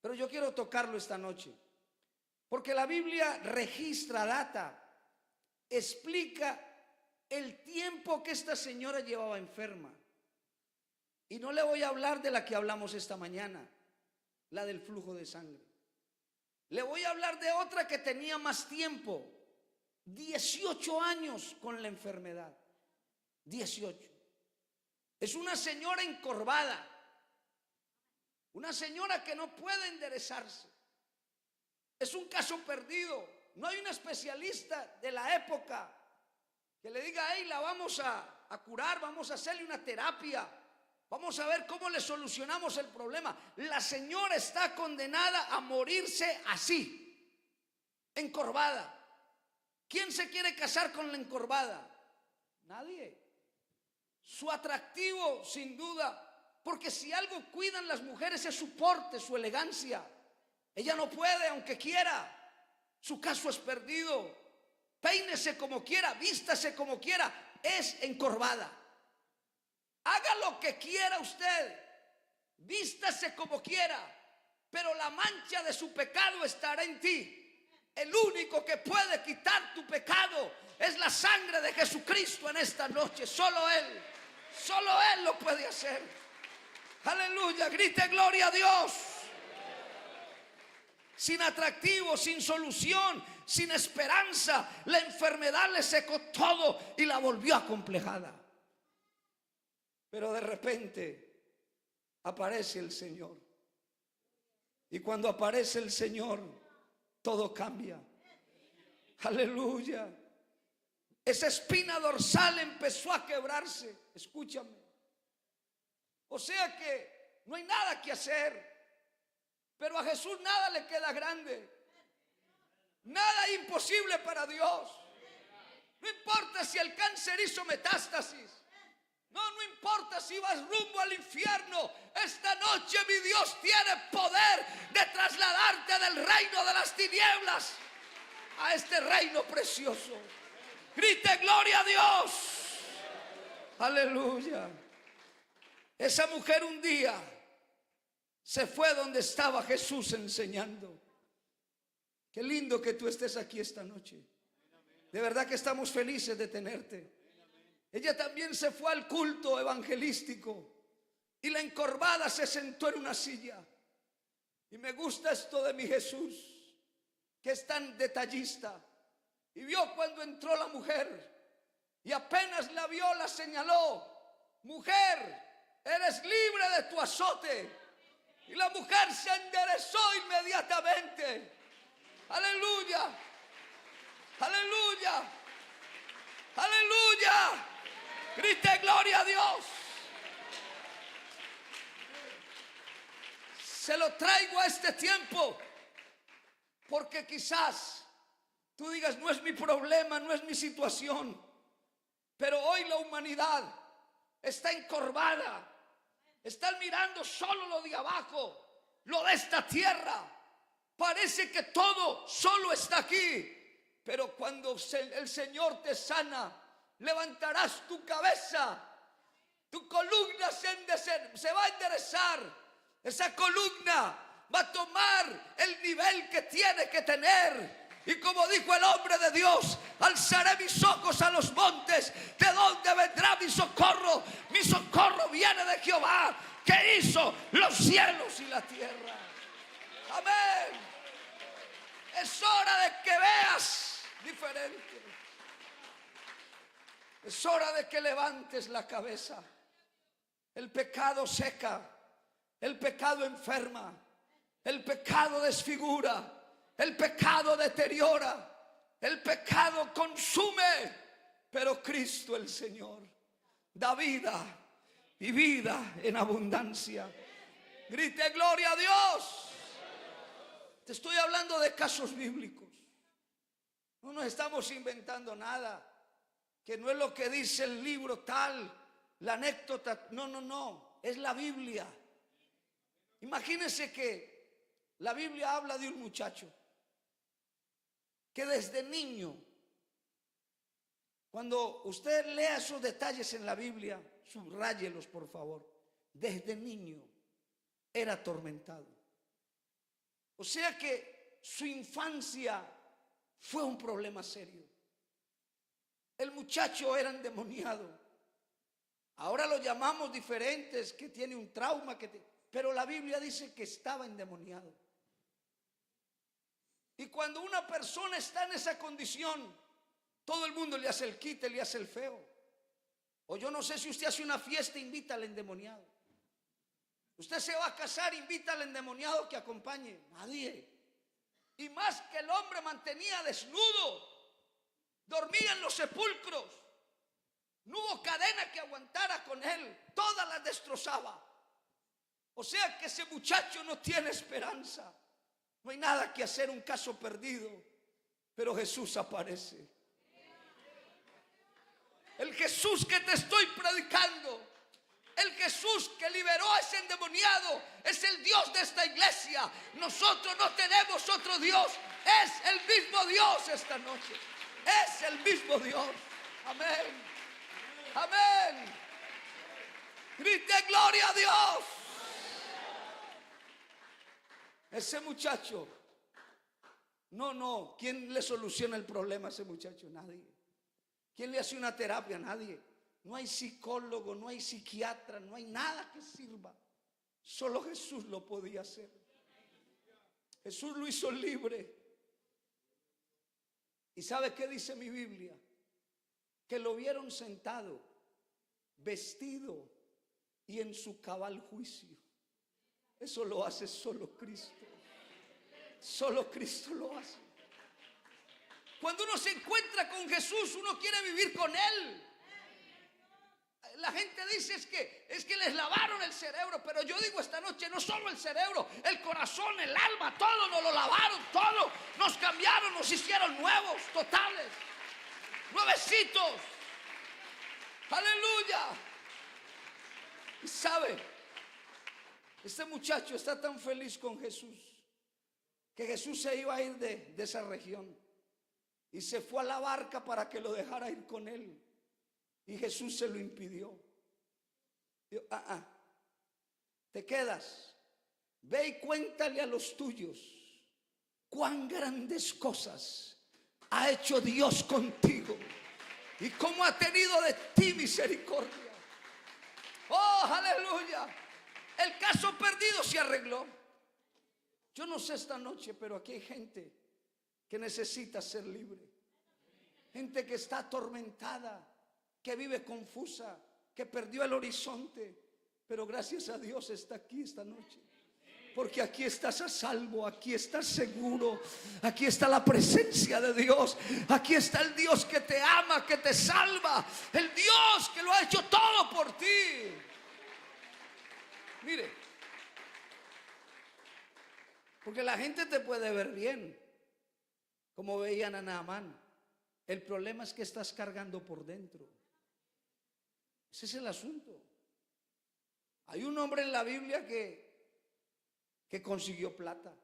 pero yo quiero tocarlo esta noche, porque la Biblia registra, data, explica el tiempo que esta señora llevaba enferma. Y no le voy a hablar de la que hablamos esta mañana, la del flujo de sangre. Le voy a hablar de otra que tenía más tiempo, 18 años con la enfermedad. 18. Es una señora encorvada, una señora que no puede enderezarse. Es un caso perdido. No hay un especialista de la época que le diga, hey, la vamos a curar, vamos a hacerle una terapia, vamos a ver cómo le solucionamos el problema. La señora está condenada a morirse así, encorvada. ¿Quién se quiere casar con la encorvada? Nadie. Su atractivo, sin duda, porque si algo cuidan las mujeres es su porte, su elegancia. Ella no puede, aunque quiera. Su caso es perdido. Peínese como quiera, vístase como quiera, es encorvada. Haga lo que quiera usted, vístase como quiera, pero la mancha de su pecado estará en ti. El único que puede quitar tu pecado es la sangre de Jesucristo en esta noche. Solo Él lo puede hacer. Aleluya, grite gloria a Dios. Sin atractivo, sin solución, sin esperanza, la enfermedad le secó todo y la volvió acomplejada. Pero de repente aparece el Señor. Y cuando aparece el Señor, todo cambia. Aleluya. Esa espina dorsal empezó a quebrarse. Escúchame. O sea que no hay nada que hacer. Pero a Jesús nada le queda grande. Nada imposible para Dios. No importa si el cáncer hizo metástasis. No importa si vas rumbo al infierno. Esta noche mi Dios tiene poder de trasladarte del reino de las tinieblas a este reino precioso. Grite gloria a Dios. Aleluya. Esa mujer un día se fue donde estaba Jesús enseñando. Qué lindo que tú estés aquí esta noche. De verdad que estamos felices de tenerte. Ella también se fue al culto evangelístico y la encorvada se sentó en una silla. Y me gusta esto de mi Jesús, que es tan detallista. Y vio cuando entró la mujer y apenas la vio, la señaló: mujer, eres libre de tu azote. Y la mujer se enderezó inmediatamente. Aleluya, aleluya, aleluya. Grite gloria a Dios. Se lo traigo a este tiempo porque quizás tú digas, no es mi problema, no es mi situación, pero hoy la humanidad está encorvada. Están mirando solo lo de abajo, lo de esta tierra. Parece que todo solo está aquí, pero cuando el Señor te sana, levantarás tu cabeza, tu columna se va a enderezar. Esa columna va a tomar el nivel que tiene que tener. Y como dijo el hombre de Dios, alzaré mis ojos a los montes. ¿De dónde vendrá mi socorro? Mi socorro viene de Jehová, que hizo los cielos y la tierra. Amén. Es hora de que veas diferente. Es hora de que levantes la cabeza. El pecado seca, el pecado enferma, el pecado desfigura, el pecado deteriora, el pecado consume, pero Cristo el Señor da vida y vida en abundancia. Grite gloria a Dios. Te estoy hablando de casos bíblicos. No nos estamos inventando nada, que no es lo que dice el libro tal, la anécdota. No, es la Biblia. Imagínense que la Biblia habla de un muchacho que desde niño, cuando usted lea esos detalles en la Biblia, subráyelos por favor, desde niño era atormentado. O sea que su infancia fue un problema serio. El muchacho era endemoniado. Ahora lo llamamos diferentes, que tiene un trauma, pero la Biblia dice que estaba endemoniado. Y cuando una persona está en esa condición, todo el mundo le hace el quite, le hace el feo. O yo no sé si usted hace una fiesta, invita al endemoniado. Usted se va a casar, invita al endemoniado que acompañe. Nadie. Y más que el hombre mantenía desnudo, dormía en los sepulcros. No hubo cadena que aguantara con él. Todas las destrozaba. O sea que ese muchacho no tiene esperanza. No hay nada que hacer, un caso perdido. Pero Jesús aparece. El Jesús que te estoy predicando, el Jesús que liberó a ese endemoniado, es el Dios de esta iglesia. Nosotros no tenemos otro Dios. Es el mismo Dios esta noche. Es el mismo Dios. Amén. Amén. Grite gloria a Dios. Ese muchacho, no, ¿quién le soluciona el problema a ese muchacho? Nadie. ¿Quién le hace una terapia? Nadie. No hay psicólogo, no hay psiquiatra, no hay nada que sirva. Solo Jesús lo podía hacer. Jesús lo hizo libre. ¿Y sabe qué dice mi Biblia? Que lo vieron sentado, vestido y en su cabal juicio. Eso lo hace solo Cristo. Solo Cristo lo hace. Cuando uno se encuentra con Jesús, uno quiere vivir con Él. La gente dice es que les lavaron el cerebro, pero yo digo esta noche, no solo el cerebro, el corazón, el alma, todo nos lo lavaron, todo nos cambiaron, nos hicieron nuevos, totales, nuevecitos. Aleluya. Y sabe, este muchacho está tan feliz con Jesús que Jesús se iba a ir de esa región y se fue a la barca para que lo dejara ir con él. Y Jesús se lo impidió. Dijo, te quedas. Ve y cuéntale a los tuyos cuán grandes cosas ha hecho Dios contigo y cómo ha tenido de ti misericordia. Oh, aleluya. El caso perdido se arregló. Yo no sé esta noche, pero aquí hay gente que necesita ser libre. Gente que está atormentada, que vive confusa, que perdió el horizonte, pero gracias a Dios está aquí esta noche. Porque aquí estás a salvo, aquí estás seguro, aquí está la presencia de Dios, aquí está el Dios que te ama, que te salva, el Dios que lo ha hecho todo por ti. Mire, porque la gente te puede ver bien, como veían a Naamán. El problema es que estás cargando por dentro. Ese es el asunto. Hay un hombre en la Biblia que consiguió plata.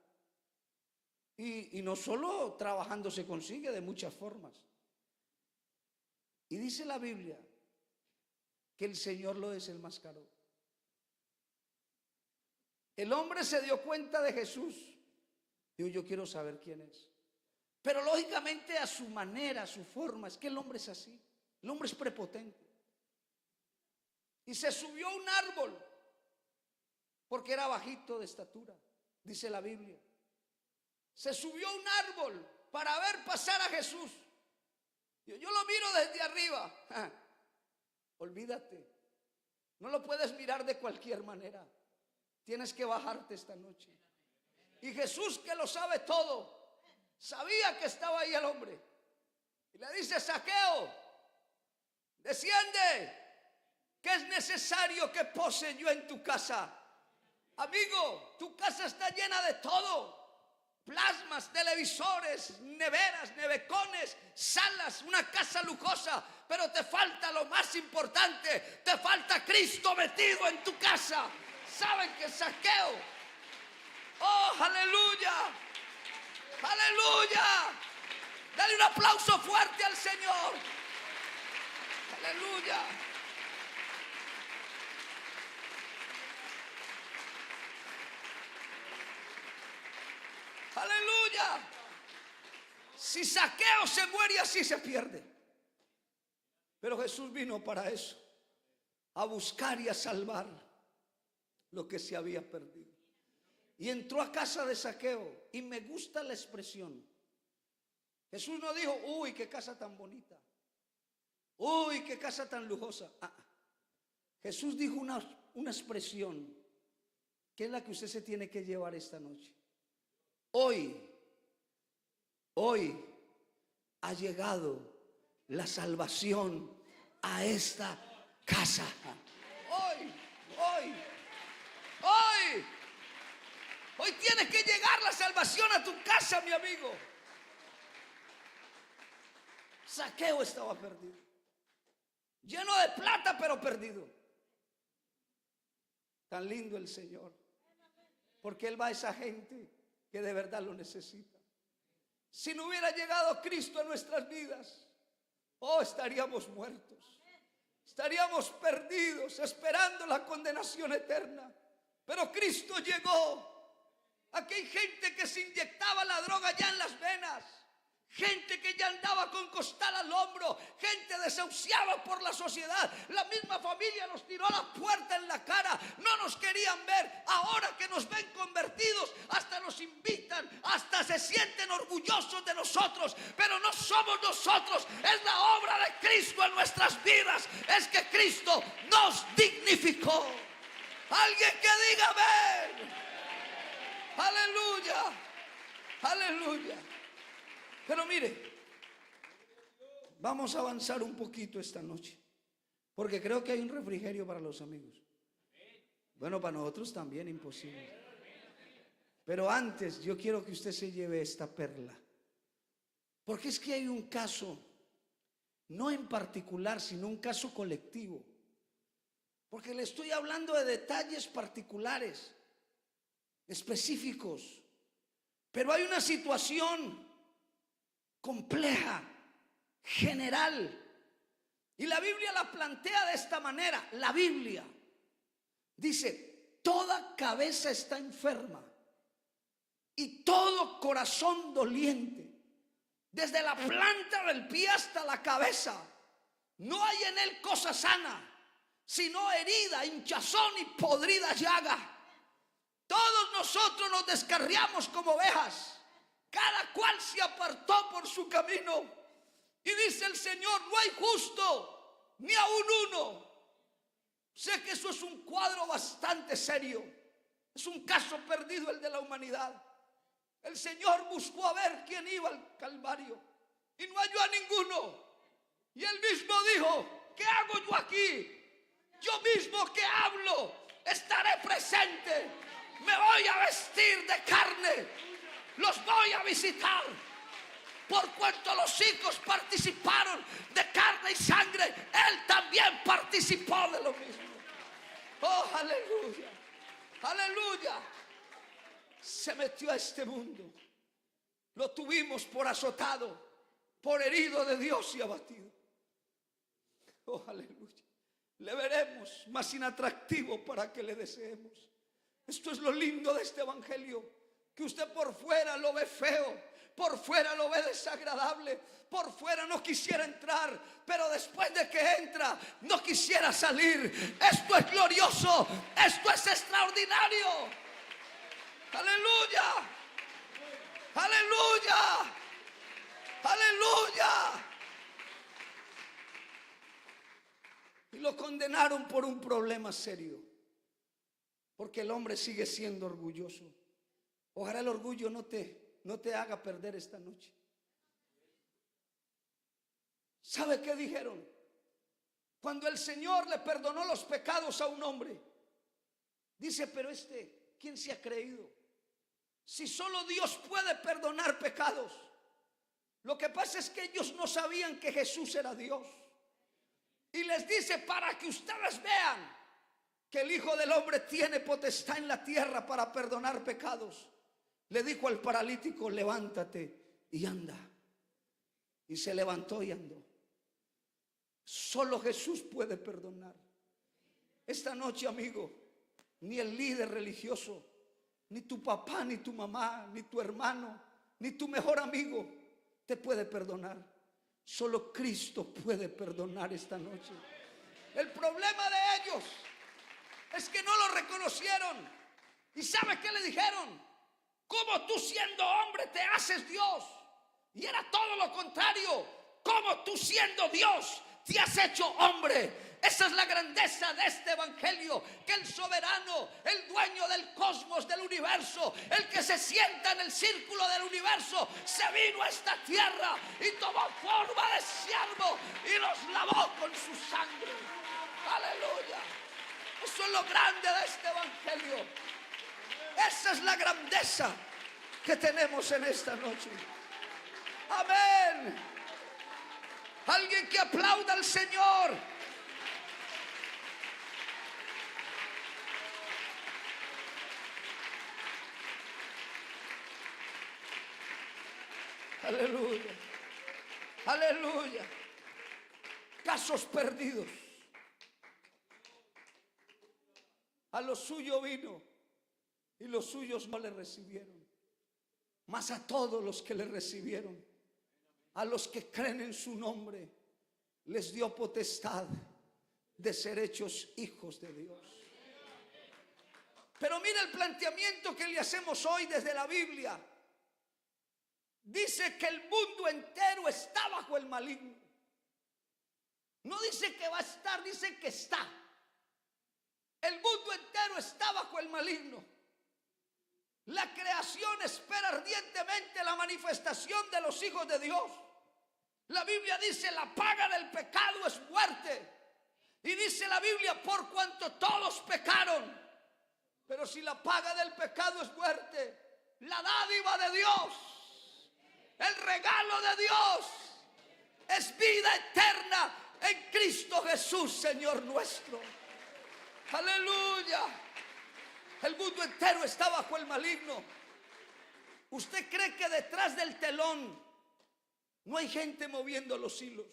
Y no solo trabajando se consigue, de muchas formas. Y dice la Biblia que el Señor lo desenmascaró. El hombre se dio cuenta de Jesús. Dijo, yo quiero saber quién es. Pero lógicamente a su manera, a su forma. Es que el hombre es así. El hombre es prepotente. Y se subió a un árbol porque era bajito de estatura, dice la Biblia. Se subió a un árbol para ver pasar a Jesús. Yo lo miro desde arriba. Olvídate. No lo puedes mirar de cualquier manera. Tienes que bajarte esta noche. Y Jesús, que lo sabe todo, sabía que estaba ahí el hombre. Y le dice: Zaqueo, desciende, que es necesario que pose yo en tu casa. Amigo, tu casa está llena de todo. Plasmas, televisores, neveras, nevecones, salas, una casa lujosa. Pero te falta lo más importante. Te falta Cristo metido en tu casa. ¿Saben que Zaqueo? ¡Oh, aleluya! ¡Aleluya! Dale un aplauso fuerte al Señor. ¡Aleluya! ¡Aleluya! Si Zaqueo se muere, así se pierde. Pero Jesús vino para eso, a buscar y a salvar lo que se había perdido. Y entró a casa de Zaqueo. Y me gusta la expresión. Jesús no dijo: uy, qué casa tan bonita, uy, qué casa tan lujosa. Jesús dijo una expresión que es la que usted se tiene que llevar esta noche. Hoy ha llegado la salvación a esta casa. Hoy tiene que llegar la salvación a tu casa, mi amigo. Zaqueo estaba perdido, lleno de plata, pero perdido. Tan lindo el Señor, porque Él va a esa gente que de verdad lo necesita. Si no hubiera llegado Cristo a nuestras vidas, estaríamos muertos, estaríamos perdidos, esperando la condenación eterna. Pero Cristo llegó. Aquí hay gente que se inyectaba la droga ya en las venas, gente que ya andaba con costal al hombro, gente desahuciada por la sociedad. La misma familia nos tiró la puerta en la cara, no nos querían ver. Ahora que nos ven convertidos, hasta nos invitan, hasta se sienten orgullosos de nosotros. Pero no somos nosotros, es la obra de Cristo en nuestras vidas. Es que Cristo nos dignificó. Alguien que diga amén. Aleluya, aleluya. Pero mire, vamos a avanzar un poquito esta noche, porque creo que hay un refrigerio para los amigos. Bueno, para nosotros también imposible. Pero antes yo quiero que usted se lleve esta perla, porque es que hay un caso, no en particular, sino un caso colectivo. Porque le estoy hablando de detalles particulares, específicos. Pero hay una situación compleja, general. Y la Biblia la plantea de esta manera. La Biblia dice: toda cabeza está enferma y todo corazón doliente, desde la planta del pie hasta la cabeza. No hay en él cosa sana, sino herida, hinchazón y podrida llaga. Todos nosotros nos descarriamos como ovejas, cada cual se apartó por su camino. Y dice el Señor: no hay justo, ni aun uno. Sé que eso es un cuadro bastante serio, es un caso perdido el de la humanidad. El Señor buscó a ver quién iba al Calvario y no halló a ninguno. Y Él mismo dijo: ¿qué hago yo aquí? Yo mismo que hablo estaré presente. Me voy a vestir de carne, los voy a visitar. Por cuanto los hijos participaron de carne y sangre, Él también participó de lo mismo. Oh, aleluya, aleluya. Se metió a este mundo, lo tuvimos por azotado, por herido de Dios y abatido. Oh, aleluya. Le veremos más inatractivo para que le deseemos. Esto es lo lindo de este evangelio, que usted por fuera lo ve feo, Por fuera lo ve desagradable, por fuera no quisiera entrar, pero después de que entra no quisiera salir. Esto es glorioso, esto es extraordinario. Aleluya, aleluya, aleluya. Y lo condenaron por un problema serio, porque el hombre sigue siendo orgulloso. Ojalá el orgullo no te haga perder esta noche. ¿Sabe qué dijeron? Cuando el Señor le perdonó los pecados a un hombre, dice, pero ¿quién se ha creído? Si solo Dios puede perdonar pecados. Lo que pasa es que ellos no sabían que Jesús era Dios. Y les dice, para que ustedes vean que el Hijo del Hombre tiene potestad en la tierra para perdonar pecados, le dijo al paralítico, levántate y anda. Y se levantó y andó. Solo Jesús puede perdonar. Esta noche, amigo, ni el líder religioso, ni tu papá, ni tu mamá, ni tu hermano, ni tu mejor amigo te puede perdonar. Solo Cristo puede perdonar esta noche. El problema de ellos es que no lo reconocieron. ¿Y sabe qué le dijeron? ¿Cómo tú siendo hombre te haces Dios? Y era todo lo contrario. ¿Cómo tú siendo Dios te has hecho hombre? Esa es la grandeza de este evangelio, que el soberano, el dueño del cosmos, del universo, el que se sienta en el círculo del universo, se vino a esta tierra y tomó forma de siervo y nos lavó con su sangre. Aleluya. Eso es lo grande de este evangelio. Esa es la grandeza que tenemos en esta noche. Amén. Alguien que aplauda al Señor. Aleluya, aleluya. Casos perdidos. A lo suyo vino y los suyos no le recibieron. Mas a todos los que le recibieron, a los que creen en su nombre, les dio potestad de ser hechos hijos de Dios. Pero mira el planteamiento que le hacemos hoy desde la Biblia. Dice que el mundo entero está bajo el maligno. No dice que va a estar, dice que está. El mundo entero está bajo el maligno. La creación espera ardientemente la manifestación de los hijos de Dios. La Biblia dice, la paga del pecado es muerte. Y dice la Biblia, por cuanto todos pecaron. Pero si la paga del pecado es muerte, la dádiva de Dios, el regalo de Dios, es vida eterna en Cristo Jesús, Señor nuestro. Aleluya. El mundo entero está bajo el maligno. ¿Usted cree que detrás del telón no hay gente moviendo los hilos?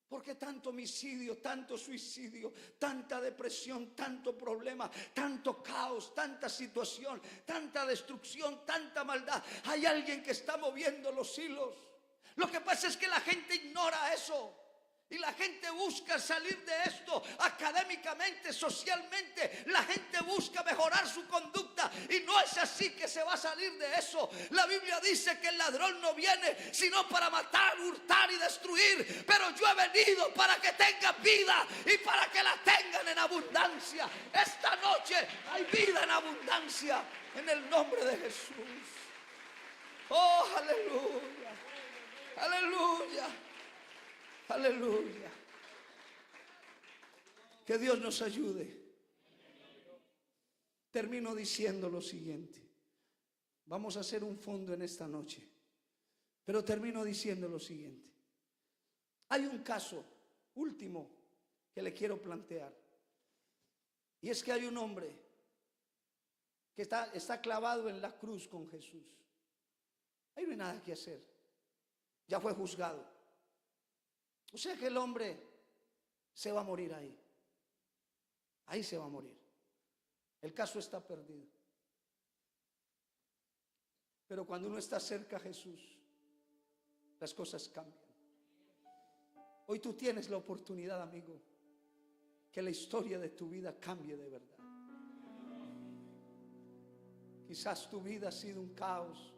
Porque tanto homicidio, tanto suicidio, tanta depresión, tanto problema, tanto caos, tanta situación, tanta destrucción, tanta maldad. Hay alguien que está moviendo los hilos. Lo que pasa es que la gente ignora eso. Y la gente busca salir de esto académicamente, socialmente. La gente busca mejorar su conducta y no es así que se va a salir de eso. La Biblia dice que el ladrón no viene sino para matar, hurtar y destruir. Pero yo he venido para que tengan vida y para que la tengan en abundancia. Esta noche hay vida en abundancia en el nombre de Jesús. Oh, aleluya, aleluya. Aleluya. Que Dios nos ayude. Termino diciendo lo siguiente. Vamos a hacer un fondo en esta noche, pero termino diciendo lo siguiente. Hay un caso último que le quiero plantear. Y es que hay un hombre que está clavado en la cruz con Jesús. Ahí no hay nada que hacer. Ya fue juzgado. O sea que el hombre se va a morir ahí. Ahí se va a morir. El caso está perdido. Pero cuando uno está cerca a Jesús, las cosas cambian. Hoy tú tienes la oportunidad, amigo, que la historia de tu vida cambie de verdad. Quizás tu vida ha sido un caos,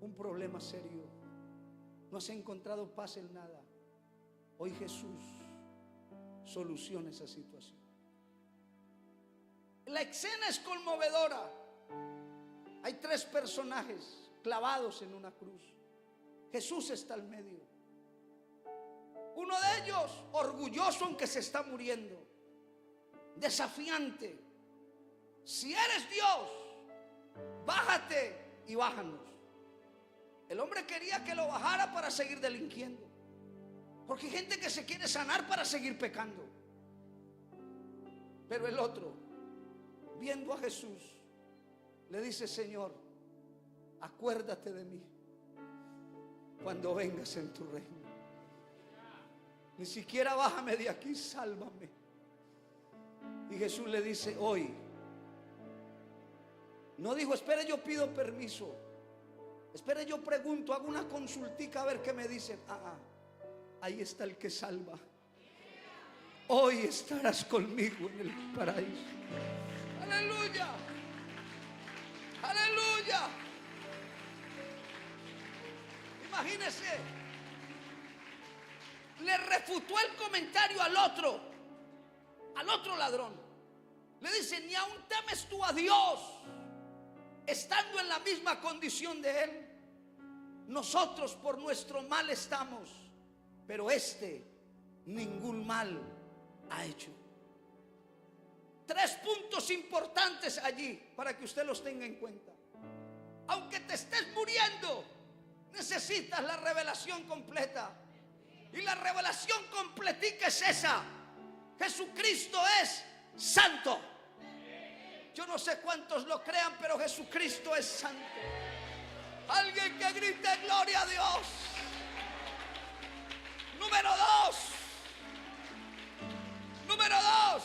un problema serio. No has encontrado paz en nada. Hoy Jesús soluciona esa situación. La escena es conmovedora. Hay 3 personajes clavados en una cruz. Jesús está al medio. Uno de ellos orgulloso aunque se está muriendo, desafiante. Si eres Dios, bájate y bájanos. El hombre quería que lo bajara para seguir delinquiendo, porque hay gente que se quiere sanar para seguir pecando. Pero el otro, viendo a Jesús, le dice: Señor, acuérdate de mí cuando vengas en tu reino. Ni siquiera bájame de aquí, sálvame. Y Jesús le dice: hoy. No dijo: espere, yo pido permiso, espere, yo pregunto, hago una consultica a ver qué me dicen. Ahí está el que salva. Hoy estarás conmigo en el paraíso. Aleluya, aleluya. Imagínese, le refutó el comentario al otro ladrón. Le dice: ni aún temes tú a Dios, estando en la misma condición de él. Nosotros por nuestro mal estamos, pero ningún mal ha hecho. 3 puntos importantes allí para que usted los tenga en cuenta. Aunque te estés muriendo, necesitas la revelación completa. Y la revelación completica es esa: Jesucristo es santo. Yo no sé cuántos lo crean, pero Jesucristo es santo. Alguien que grite gloria a Dios. Número 2,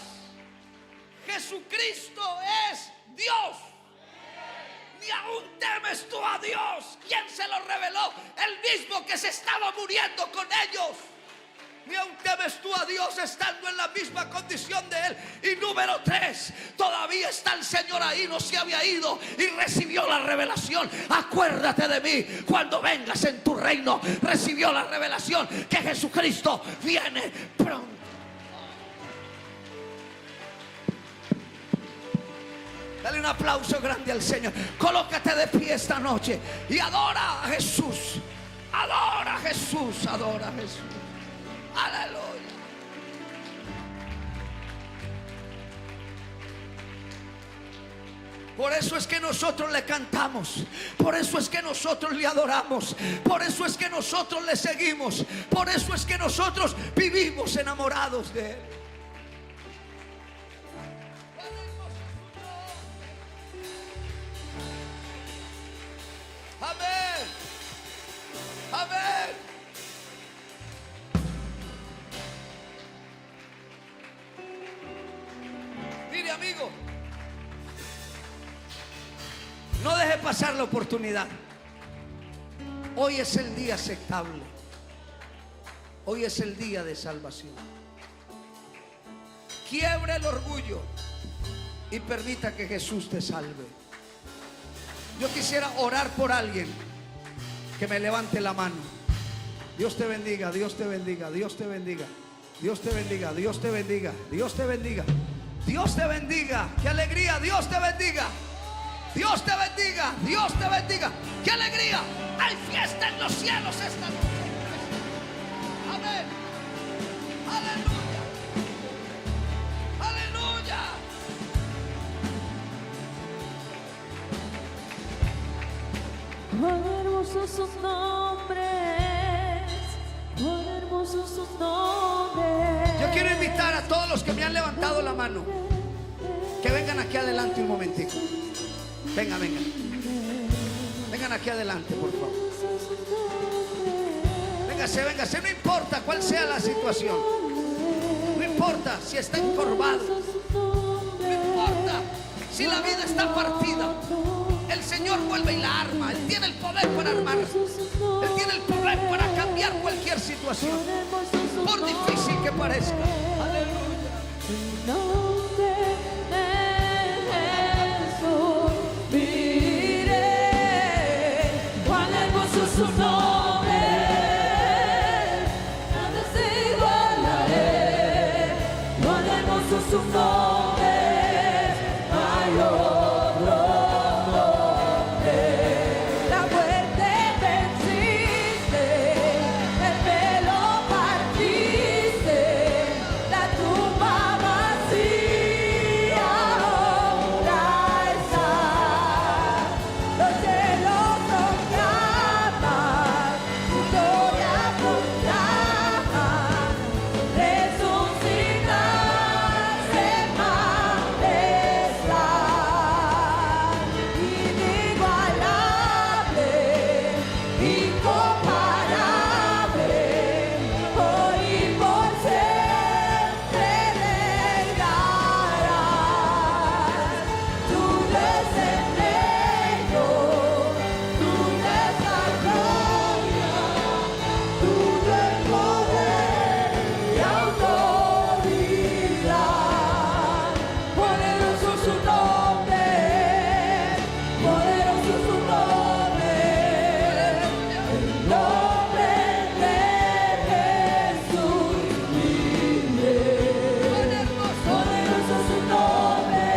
Jesucristo es Dios. Ni aún temes tú a Dios. ¿Quién se lo reveló? El mismo que se estaba muriendo con ellos. Ni aún temes tú a Dios estando en la misma condición de él. Y número 3, todavía está el Señor ahí, no se había ido y recibió la revelación. Acuérdate de mí cuando vengas en tu reino. Recibió la revelación que Jesucristo viene pronto. Dale un aplauso grande al Señor. Colócate de pie esta noche y adora a Jesús. Adora a Jesús, adora a Jesús. Aleluya. Por eso es que nosotros le cantamos, por eso es que nosotros le adoramos, por eso es que nosotros le seguimos, por eso es que nosotros vivimos enamorados de él. Amén. Amén. Mire, amigo, no deje pasar la oportunidad. Hoy es el día aceptable. Hoy es el día de salvación. Quiebre el orgullo y permita que Jesús te salve. Yo quisiera orar por alguien que me levante la mano. Dios te bendiga, Dios te bendiga, Dios te bendiga, Dios te bendiga, Dios te bendiga, Dios te bendiga, Dios te bendiga. ¡Qué alegría! Dios te bendiga, Dios te bendiga, Dios te bendiga. ¡Qué alegría! Hay fiesta en los cielos esta noche. Amén. Aleluya. Aleluya. Cuán hermosos sus nombres, cuán hermosos sus nombres. Yo quiero invitar a todos los que me han levantado la mano que vengan aquí adelante un momentico. Vengan, vengan. Vengan aquí adelante, por favor. Véngase, véngase. No importa cuál sea la situación. No importa si está encorvado. No importa si la vida está partida. el Señor vuelve y la arma. Él tiene el poder para armar. Él tiene el poder para cambiar cualquier situación, por difícil que parezca. Aleluya. En nombre de Jesús, miré cuán hermoso es su nombre, nada se igualaré, cuán hermoso es su nombre, hay otro nombre. La muerte venciste, el velo partiste, la tumba vacía ahora está. Los cielos proclaman, su gloria proclaman, resucitarse en majestad. Inigualable, incomparable, hoy y por siempre reinarás. Tuyo es el reino, tuyo es la gloria, tuyo el poder y autoridad. Poderoso es su nombre, poderoso es su nombre, el nombre de Jesús vive. Poderoso es su nombre,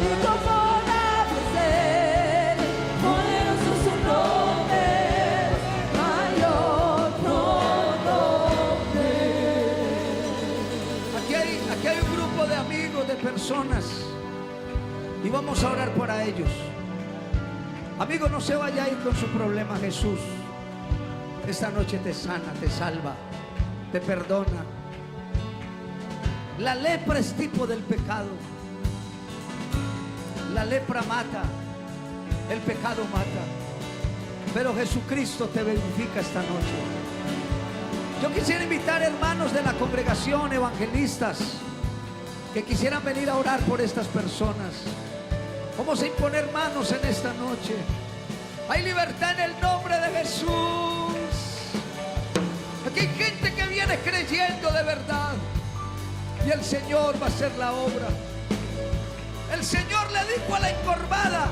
incomparable es Él. Poderoso es su nombre, hay otro nombre. Aquí hay un grupo de amigos, de personas, y vamos a orar para ellos. Amigo, no se vaya a ir con su problema. Jesús esta noche te sana, te salva, te perdona. La lepra es tipo del pecado. La lepra mata, el pecado mata, pero Jesucristo te vivifica esta noche. Yo quisiera invitar hermanos de la congregación, evangelistas, que quisieran venir a orar por estas personas. Vamos a imponer manos en esta noche. Hay libertad en el nombre de Jesús. Aquí hay gente que viene creyendo de verdad, y el Señor va a hacer la obra. El Señor le dijo a la encorvada: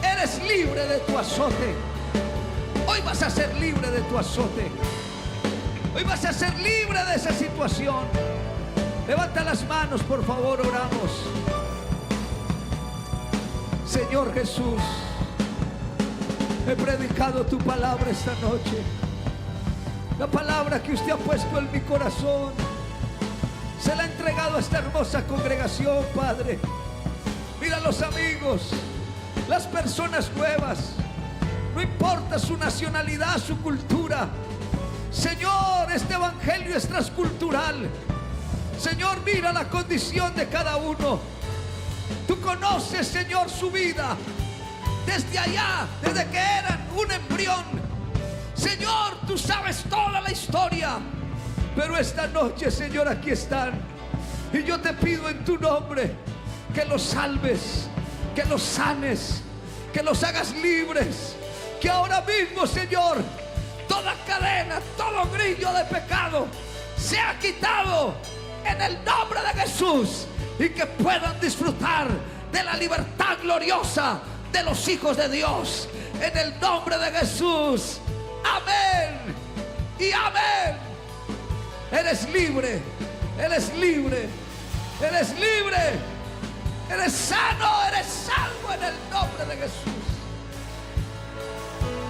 eres libre de tu azote. Hoy vas a ser libre de tu azote. Hoy vas a ser libre de esa situación. Levanta las manos, por favor, oramos. Señor Jesús, he predicado tu palabra esta noche. La palabra que usted ha puesto en mi corazón se la ha entregado a esta hermosa congregación, Padre. Mira los amigos, las personas nuevas, no importa su nacionalidad, su cultura. Señor, este evangelio es transcultural. Señor, mira la condición de cada uno. Tú conoces, Señor, su vida desde allá, desde que eran un embrión. Señor, tú sabes toda la historia. Pero esta noche, Señor, aquí están. Y yo te pido en tu nombre que los salves, que los sanes, que los hagas libres. Que ahora mismo, Señor, toda cadena, todo grillo de pecado sea quitado en el nombre de Jesús, y que puedan disfrutar de la libertad gloriosa de los hijos de Dios en el nombre de Jesús. Amén y amén. Eres libre, eres libre, eres libre, eres sano, eres salvo en el nombre de Jesús.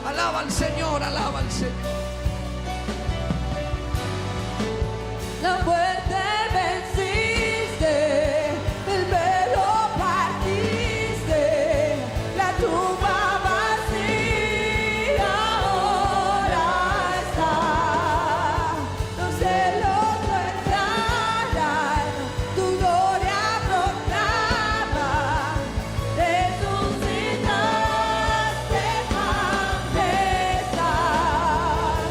Alaba al Señor, alaba al Señor. La muerte venciste, el velo partiste, la tumba vacía ahora está. Los cielos declaran, tu gloria proclama, resucitaste en majestad.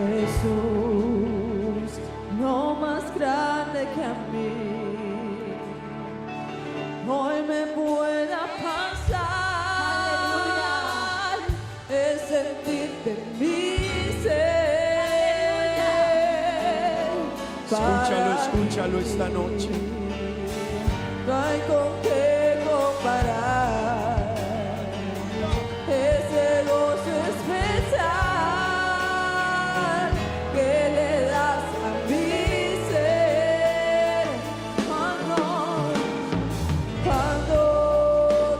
Jesús, no más grande que a mí, hoy me pueda pasar, es sentirte en mi ser. Escúchalo, escúchalo esta noche. No hay con qué comparar ese gozo especial que le das a mi ser cuando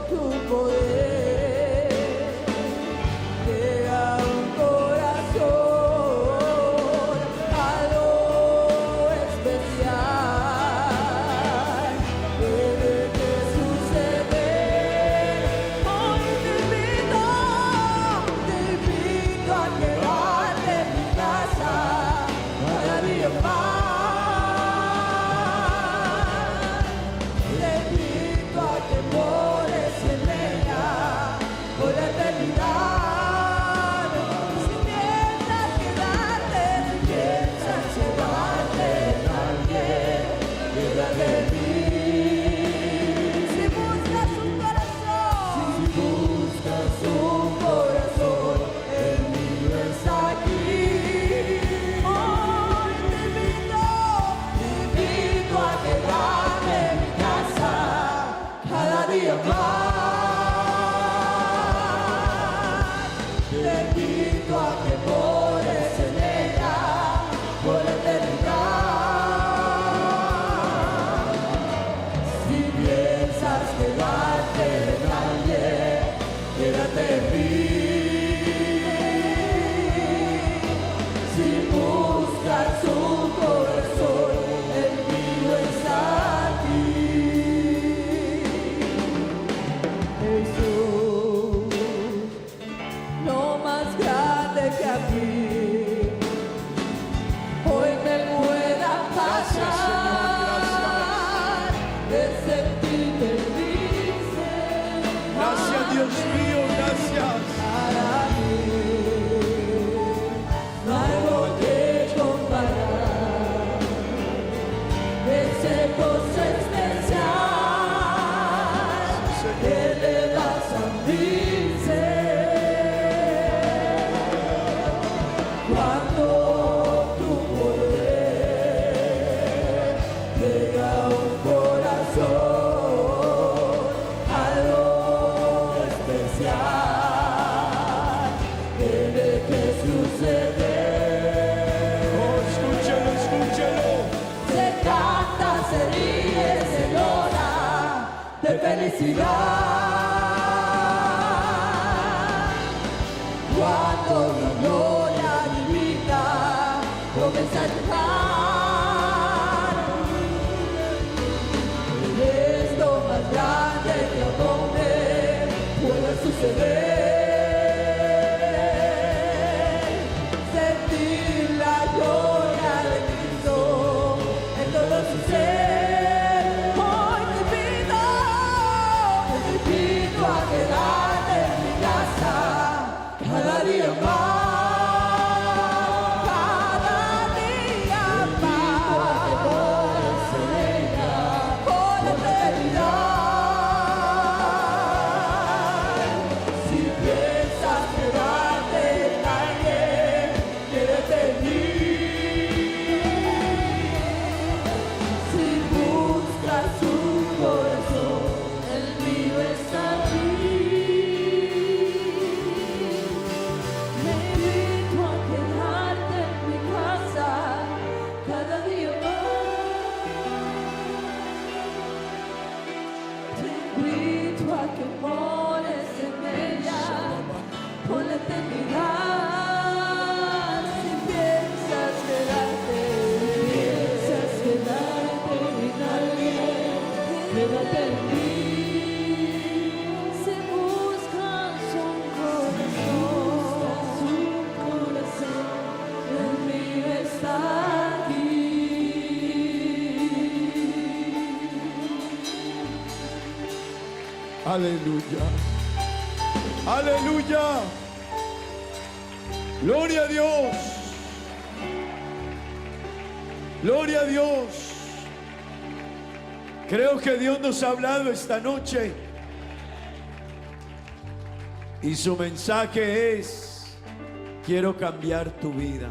tu poder llega a un corazón, algo especial debe que suceder. Hoy te invito a quedarte en mi casa cada día más. Te invito a que mores en ella por la eternidad. Si piensas quedarte, si piensas quedarte en alguien, quédate en mí. Si buscas un corazón, el mío está aquí. Hoy te invito a quedarme en mi casa cada día más. Te invito a que mores en ella por la eternidad. Si piensas quedarte en alguien, quédate en mí. Si buscas un corazón, el mío está aquí. Jesús, no más grande que a mí, hoy me pueda pasar, es sentirte en mi ser. Gracias, Dios mío, gracias. Para mí, no hay con qué comparar ese gozo especial que le das a mi ser. Cuando tu poder llega a un corazón, algo especial tiene que suceder. Oh, escúchalo, escúchalo. Se canta, se ríe, se llora de felicidad. Cuando la gloria divina comienza a llegar, es lo más grande que a un hombre puede suceder. Sentir la gloria de Cristo en todo su ser. Hoy te invito a quedarte en mi casa cada día más, cada día más. Por la eternidad. Si piensas quedarte en alguien, quédate en mí. Si buscas un corazón, el mío está aquí. Me invito a quedarte en mi casa cada día más. Te invito a que mores en ella por la eternidad. Si piensas quedarte en alguien, quédate en mí. Si buscas un corazón, el mío está aquí. Aleluya. Aleluya. Gloria a Dios. Gloria a Dios. Creo que Dios nos ha hablado esta noche. Y su mensaje es: quiero cambiar tu vida.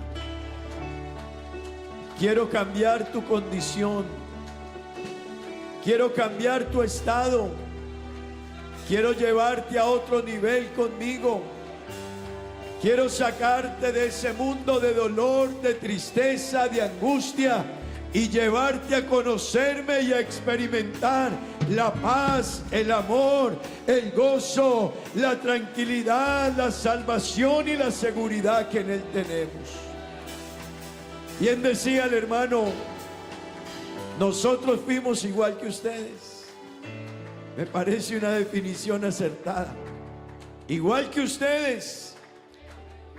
Quiero cambiar tu condición. Quiero cambiar tu estado. Quiero llevarte a otro nivel conmigo. Quiero sacarte de ese mundo de dolor, de tristeza, de angustia y llevarte a conocerme y a experimentar la paz, el amor, el gozo, la tranquilidad, la salvación y la seguridad que en Él tenemos. Bien decía el hermano, nosotros fuimos igual que ustedes. Me parece una definición acertada. Igual que ustedes.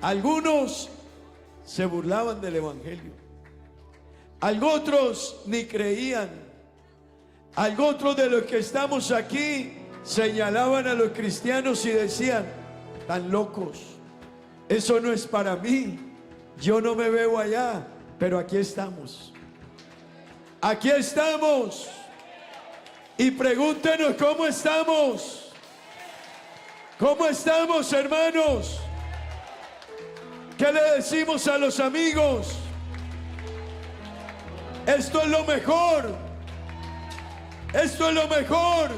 Algunos se burlaban del evangelio. Otros ni creían. Otros de los que estamos aquí señalaban a los cristianos y decían: tan locos, eso no es para mí, yo no me veo allá. Pero aquí estamos. Aquí estamos. Y pregúntenos cómo estamos. ¿Cómo estamos, hermanos? ¿Qué le decimos a los amigos? Esto es lo mejor. Esto es lo mejor.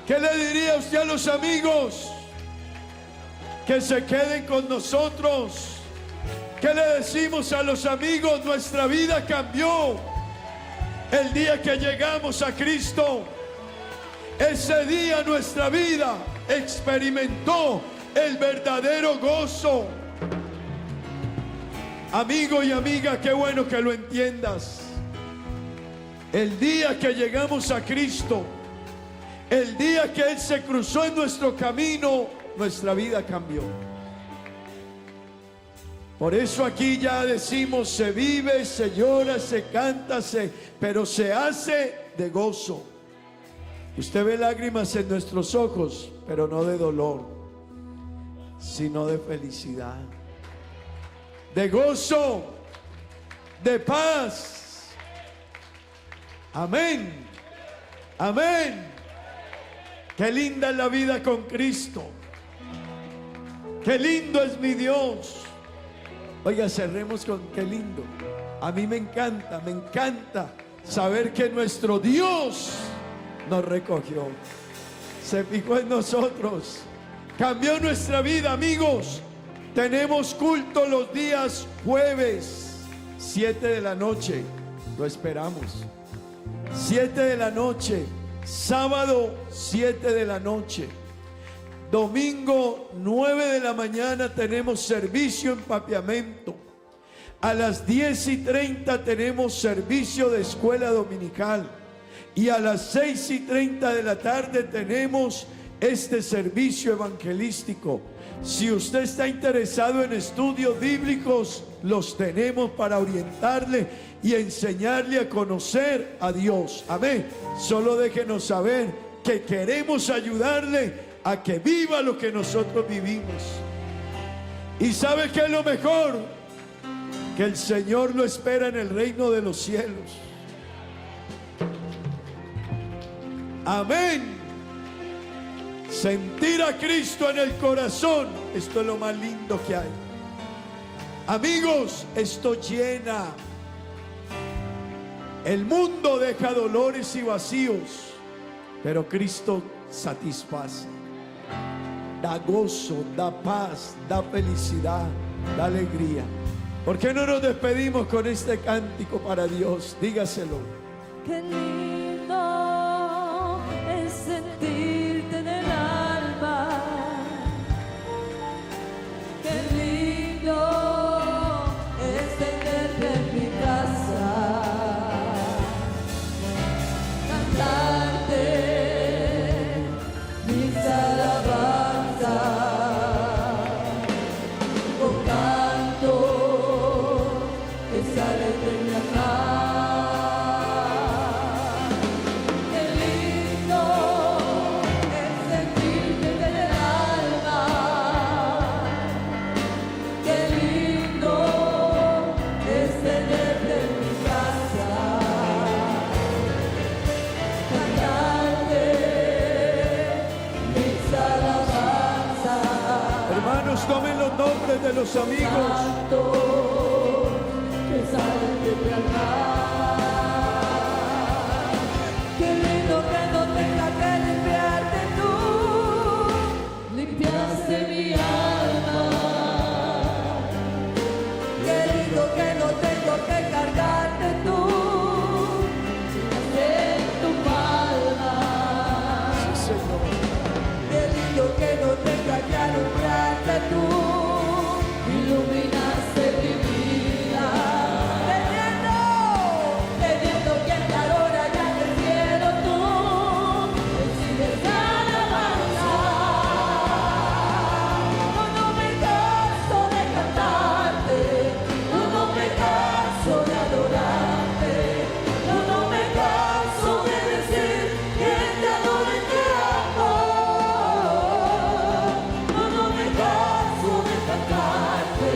¿Qué le diría usted a los amigos? Que se queden con nosotros. ¿Qué le decimos a los amigos? Nuestra vida cambió el día que llegamos a Cristo. Ese día nuestra vida experimentó el verdadero gozo. Amigo y amiga, qué bueno que lo entiendas. El día que llegamos a Cristo, el día que Él se cruzó en nuestro camino, nuestra vida cambió. Por eso aquí ya decimos: se vive, se llora, se canta, pero se hace de gozo. Usted ve lágrimas en nuestros ojos, pero no de dolor, sino de felicidad, de gozo, de paz. Amén. Amén. Qué linda es la vida con Cristo. Qué lindo es mi Dios. Oiga, cerremos con qué lindo. A mí me encanta saber que nuestro Dios nos recogió, se fijó en nosotros, cambió nuestra vida. Amigos, tenemos culto los días jueves 7 de la noche, lo esperamos. 7 de la noche, sábado 7 de la noche, domingo 9 de la mañana tenemos servicio en Papiamento. A las 10:30 tenemos servicio de escuela dominical. Y a las 6:30 de la tarde tenemos este servicio evangelístico. Si usted está interesado en estudios bíblicos, los tenemos para orientarle y enseñarle a conocer a Dios. Amén. Solo déjenos saber que queremos ayudarle a que viva lo que nosotros vivimos. ¿Y sabe qué es lo mejor? Que el Señor lo espera en el reino de los cielos. Amén. Sentir a Cristo en el corazón, esto es lo más lindo que hay. Amigos, esto llena. El mundo deja dolores y vacíos, pero Cristo satisface. Da gozo, da paz, da felicidad, da alegría. ¿Por qué no nos despedimos con este cántico para Dios? Dígaselo. Qué lindo es sentirte en el alma. Qué lindo es tenerte en mi casa. Cantarte mis alabanzas con canto que sale de mi alma. Qué lindo los amigos. Que sale de mi alma. Qué lindo que no tenga que limpiarte tú, limpiaste mi alma. Qué lindo que no tengo que cargarte tú, en tu palma. Sí, Señor. Qué lindo que no tenga que alumbrarte tú, iluminaste mi vida. Teniendo quien te adora ya en el cielo tú, decides alabanza. No me canso de cantarte, no me canso de adorarte, no me canso de decir que te adoro y te amo. No me canso de cantarte,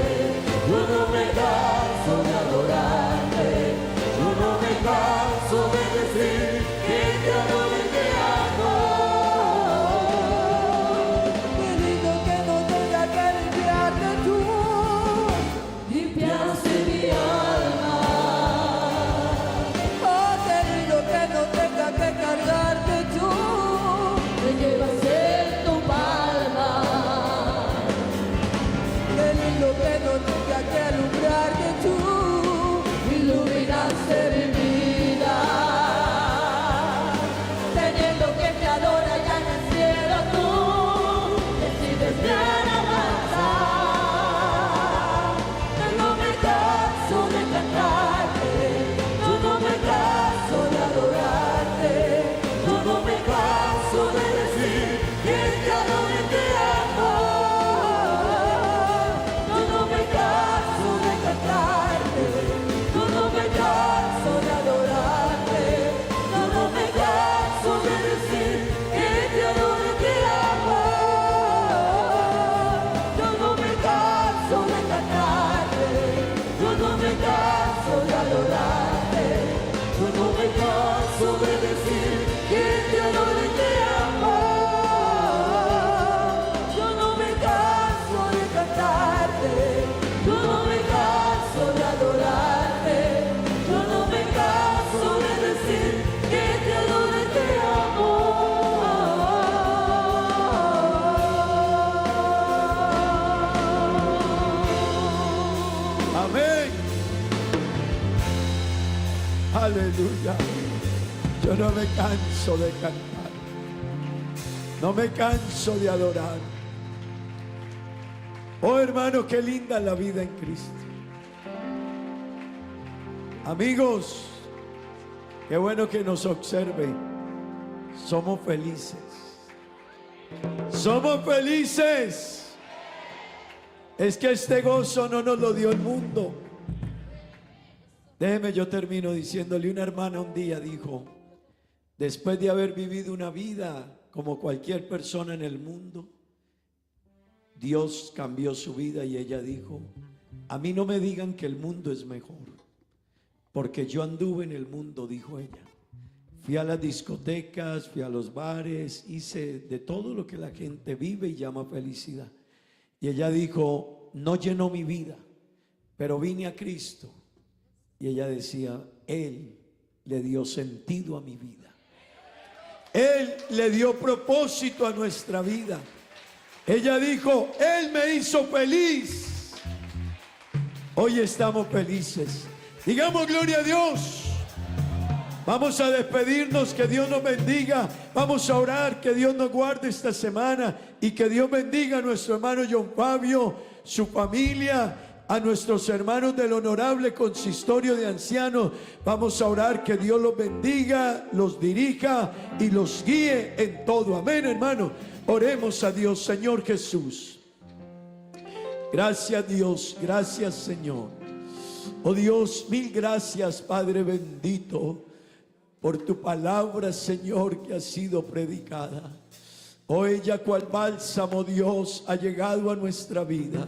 no me canso de adorarte, no me canso de decir que te adoro y te amo. Qué lindo que no tenga que limpiarte tú, limpiaste mi alma. Oh, qué lindo que no tenga que cargarte tú, me llevas en tu palma. Qué lindo que no tenga que alumbrarte tú, iluminaste mi vida. Teniendo que te adora ya en el cielo tú, decides mi alabanza. No me canso de cantarte, no me canso de adorarte, no me canso de decir que te adoro y te amo. No me canso de cantarte, no me canso de adorarte, no me canso de decir que te adoro y te amo. No me canso de cantarte, no me canso de adorarte, no me canso de decir que te adoro y te amo. Yo no me canso de cantarte, yo no me canso de adorarte, yo no me canso de decir que te adoro y te amo. Amén. Aleluya. Yo no me canso de cantar. No me canso de adorar. Oh, hermano, qué linda la vida en Cristo. Amigos, qué bueno que nos observe. Somos felices. Somos felices. Es que este gozo no nos lo dio el mundo. Déjeme, yo termino diciéndole, una hermana un día dijo, después de haber vivido una vida como cualquier persona en el mundo, Dios cambió su vida y ella dijo, a mí no me digan que el mundo es mejor, porque yo anduve en el mundo, dijo ella. Fui a las discotecas, fui a los bares, hice de todo lo que la gente vive y llama felicidad. Y ella dijo, no llenó mi vida, pero vine a Cristo. Y ella decía, Él le dio sentido a mi vida. Él le dio propósito a nuestra vida. Ella dijo, Él me hizo feliz. Hoy estamos felices. Digamos gloria a Dios. Vamos a despedirnos, que Dios nos bendiga. Vamos a orar, que Dios nos guarde esta semana y que Dios bendiga a nuestro hermano John Fabio, su familia, a nuestros hermanos del honorable consistorio de ancianos. Vamos a orar que Dios los bendiga, los dirija y los guíe en todo. Amén, hermano. Oremos a Dios. Señor Jesús, gracias Dios, gracias Señor. Oh Dios, mil gracias Padre bendito por tu palabra, Señor, que ha sido predicada. Oh, ella cual bálsamo, Dios, ha llegado a nuestra vida.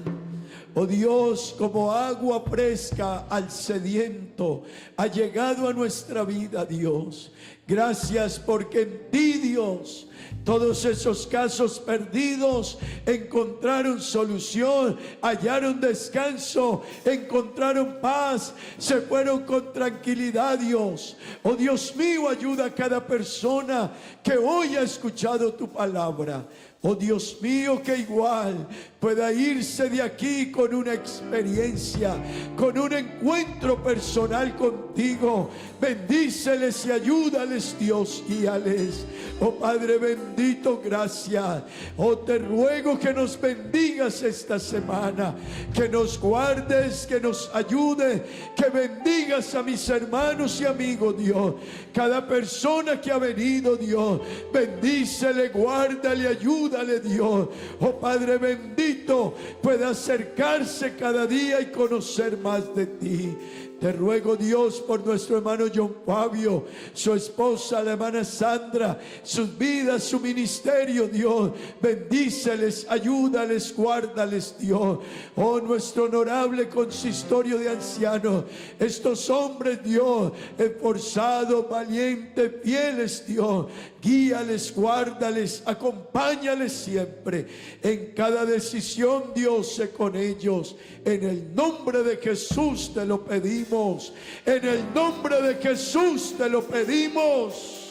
Oh Dios, como agua fresca al sediento, ha llegado a nuestra vida, Dios. Gracias porque en ti, Dios, todos esos casos perdidos encontraron solución, hallaron descanso, encontraron paz, se fueron con tranquilidad, Dios. Oh Dios mío, ayuda a cada persona que hoy ha escuchado tu palabra. Oh Dios mío, que igual pueda irse de aquí con una experiencia, con un encuentro personal contigo. Bendíceles y ayúdales, Dios, guíales. Oh Padre bendito, gracias. Oh, te ruego que nos bendigas esta semana, que nos guardes, que nos ayude, que bendigas a mis hermanos y amigos, Dios. Cada persona que ha venido, Dios, bendícele, guárdale, ayúdale, Dios. Oh Padre bendito, pueda acercarse cada día y conocer más de ti. Te ruego, Dios, por nuestro hermano John Fabio, su esposa, la hermana Sandra, sus vidas, su ministerio, Dios. Bendíceles, ayúdales, guárdales, Dios. Oh, nuestro honorable consistorio de ancianos, estos hombres, Dios, esforzados, valientes, fieles, Dios. Guíales, guárdales, acompáñales siempre. En cada decisión, Dios, sé con ellos. En el nombre de Jesús te lo pedimos. En el nombre de Jesús te lo pedimos.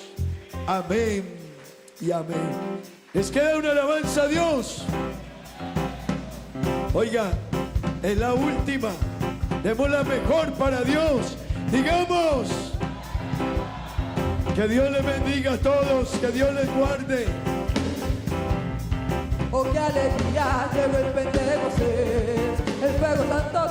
Amén y amén. Les queda una alabanza a Dios. Oiga, es la última. Demos la mejor para Dios. Digamos. Que Dios les bendiga a todos, que Dios les guarde. Oh, qué alegría llegó el Pentecostés, el fuego santo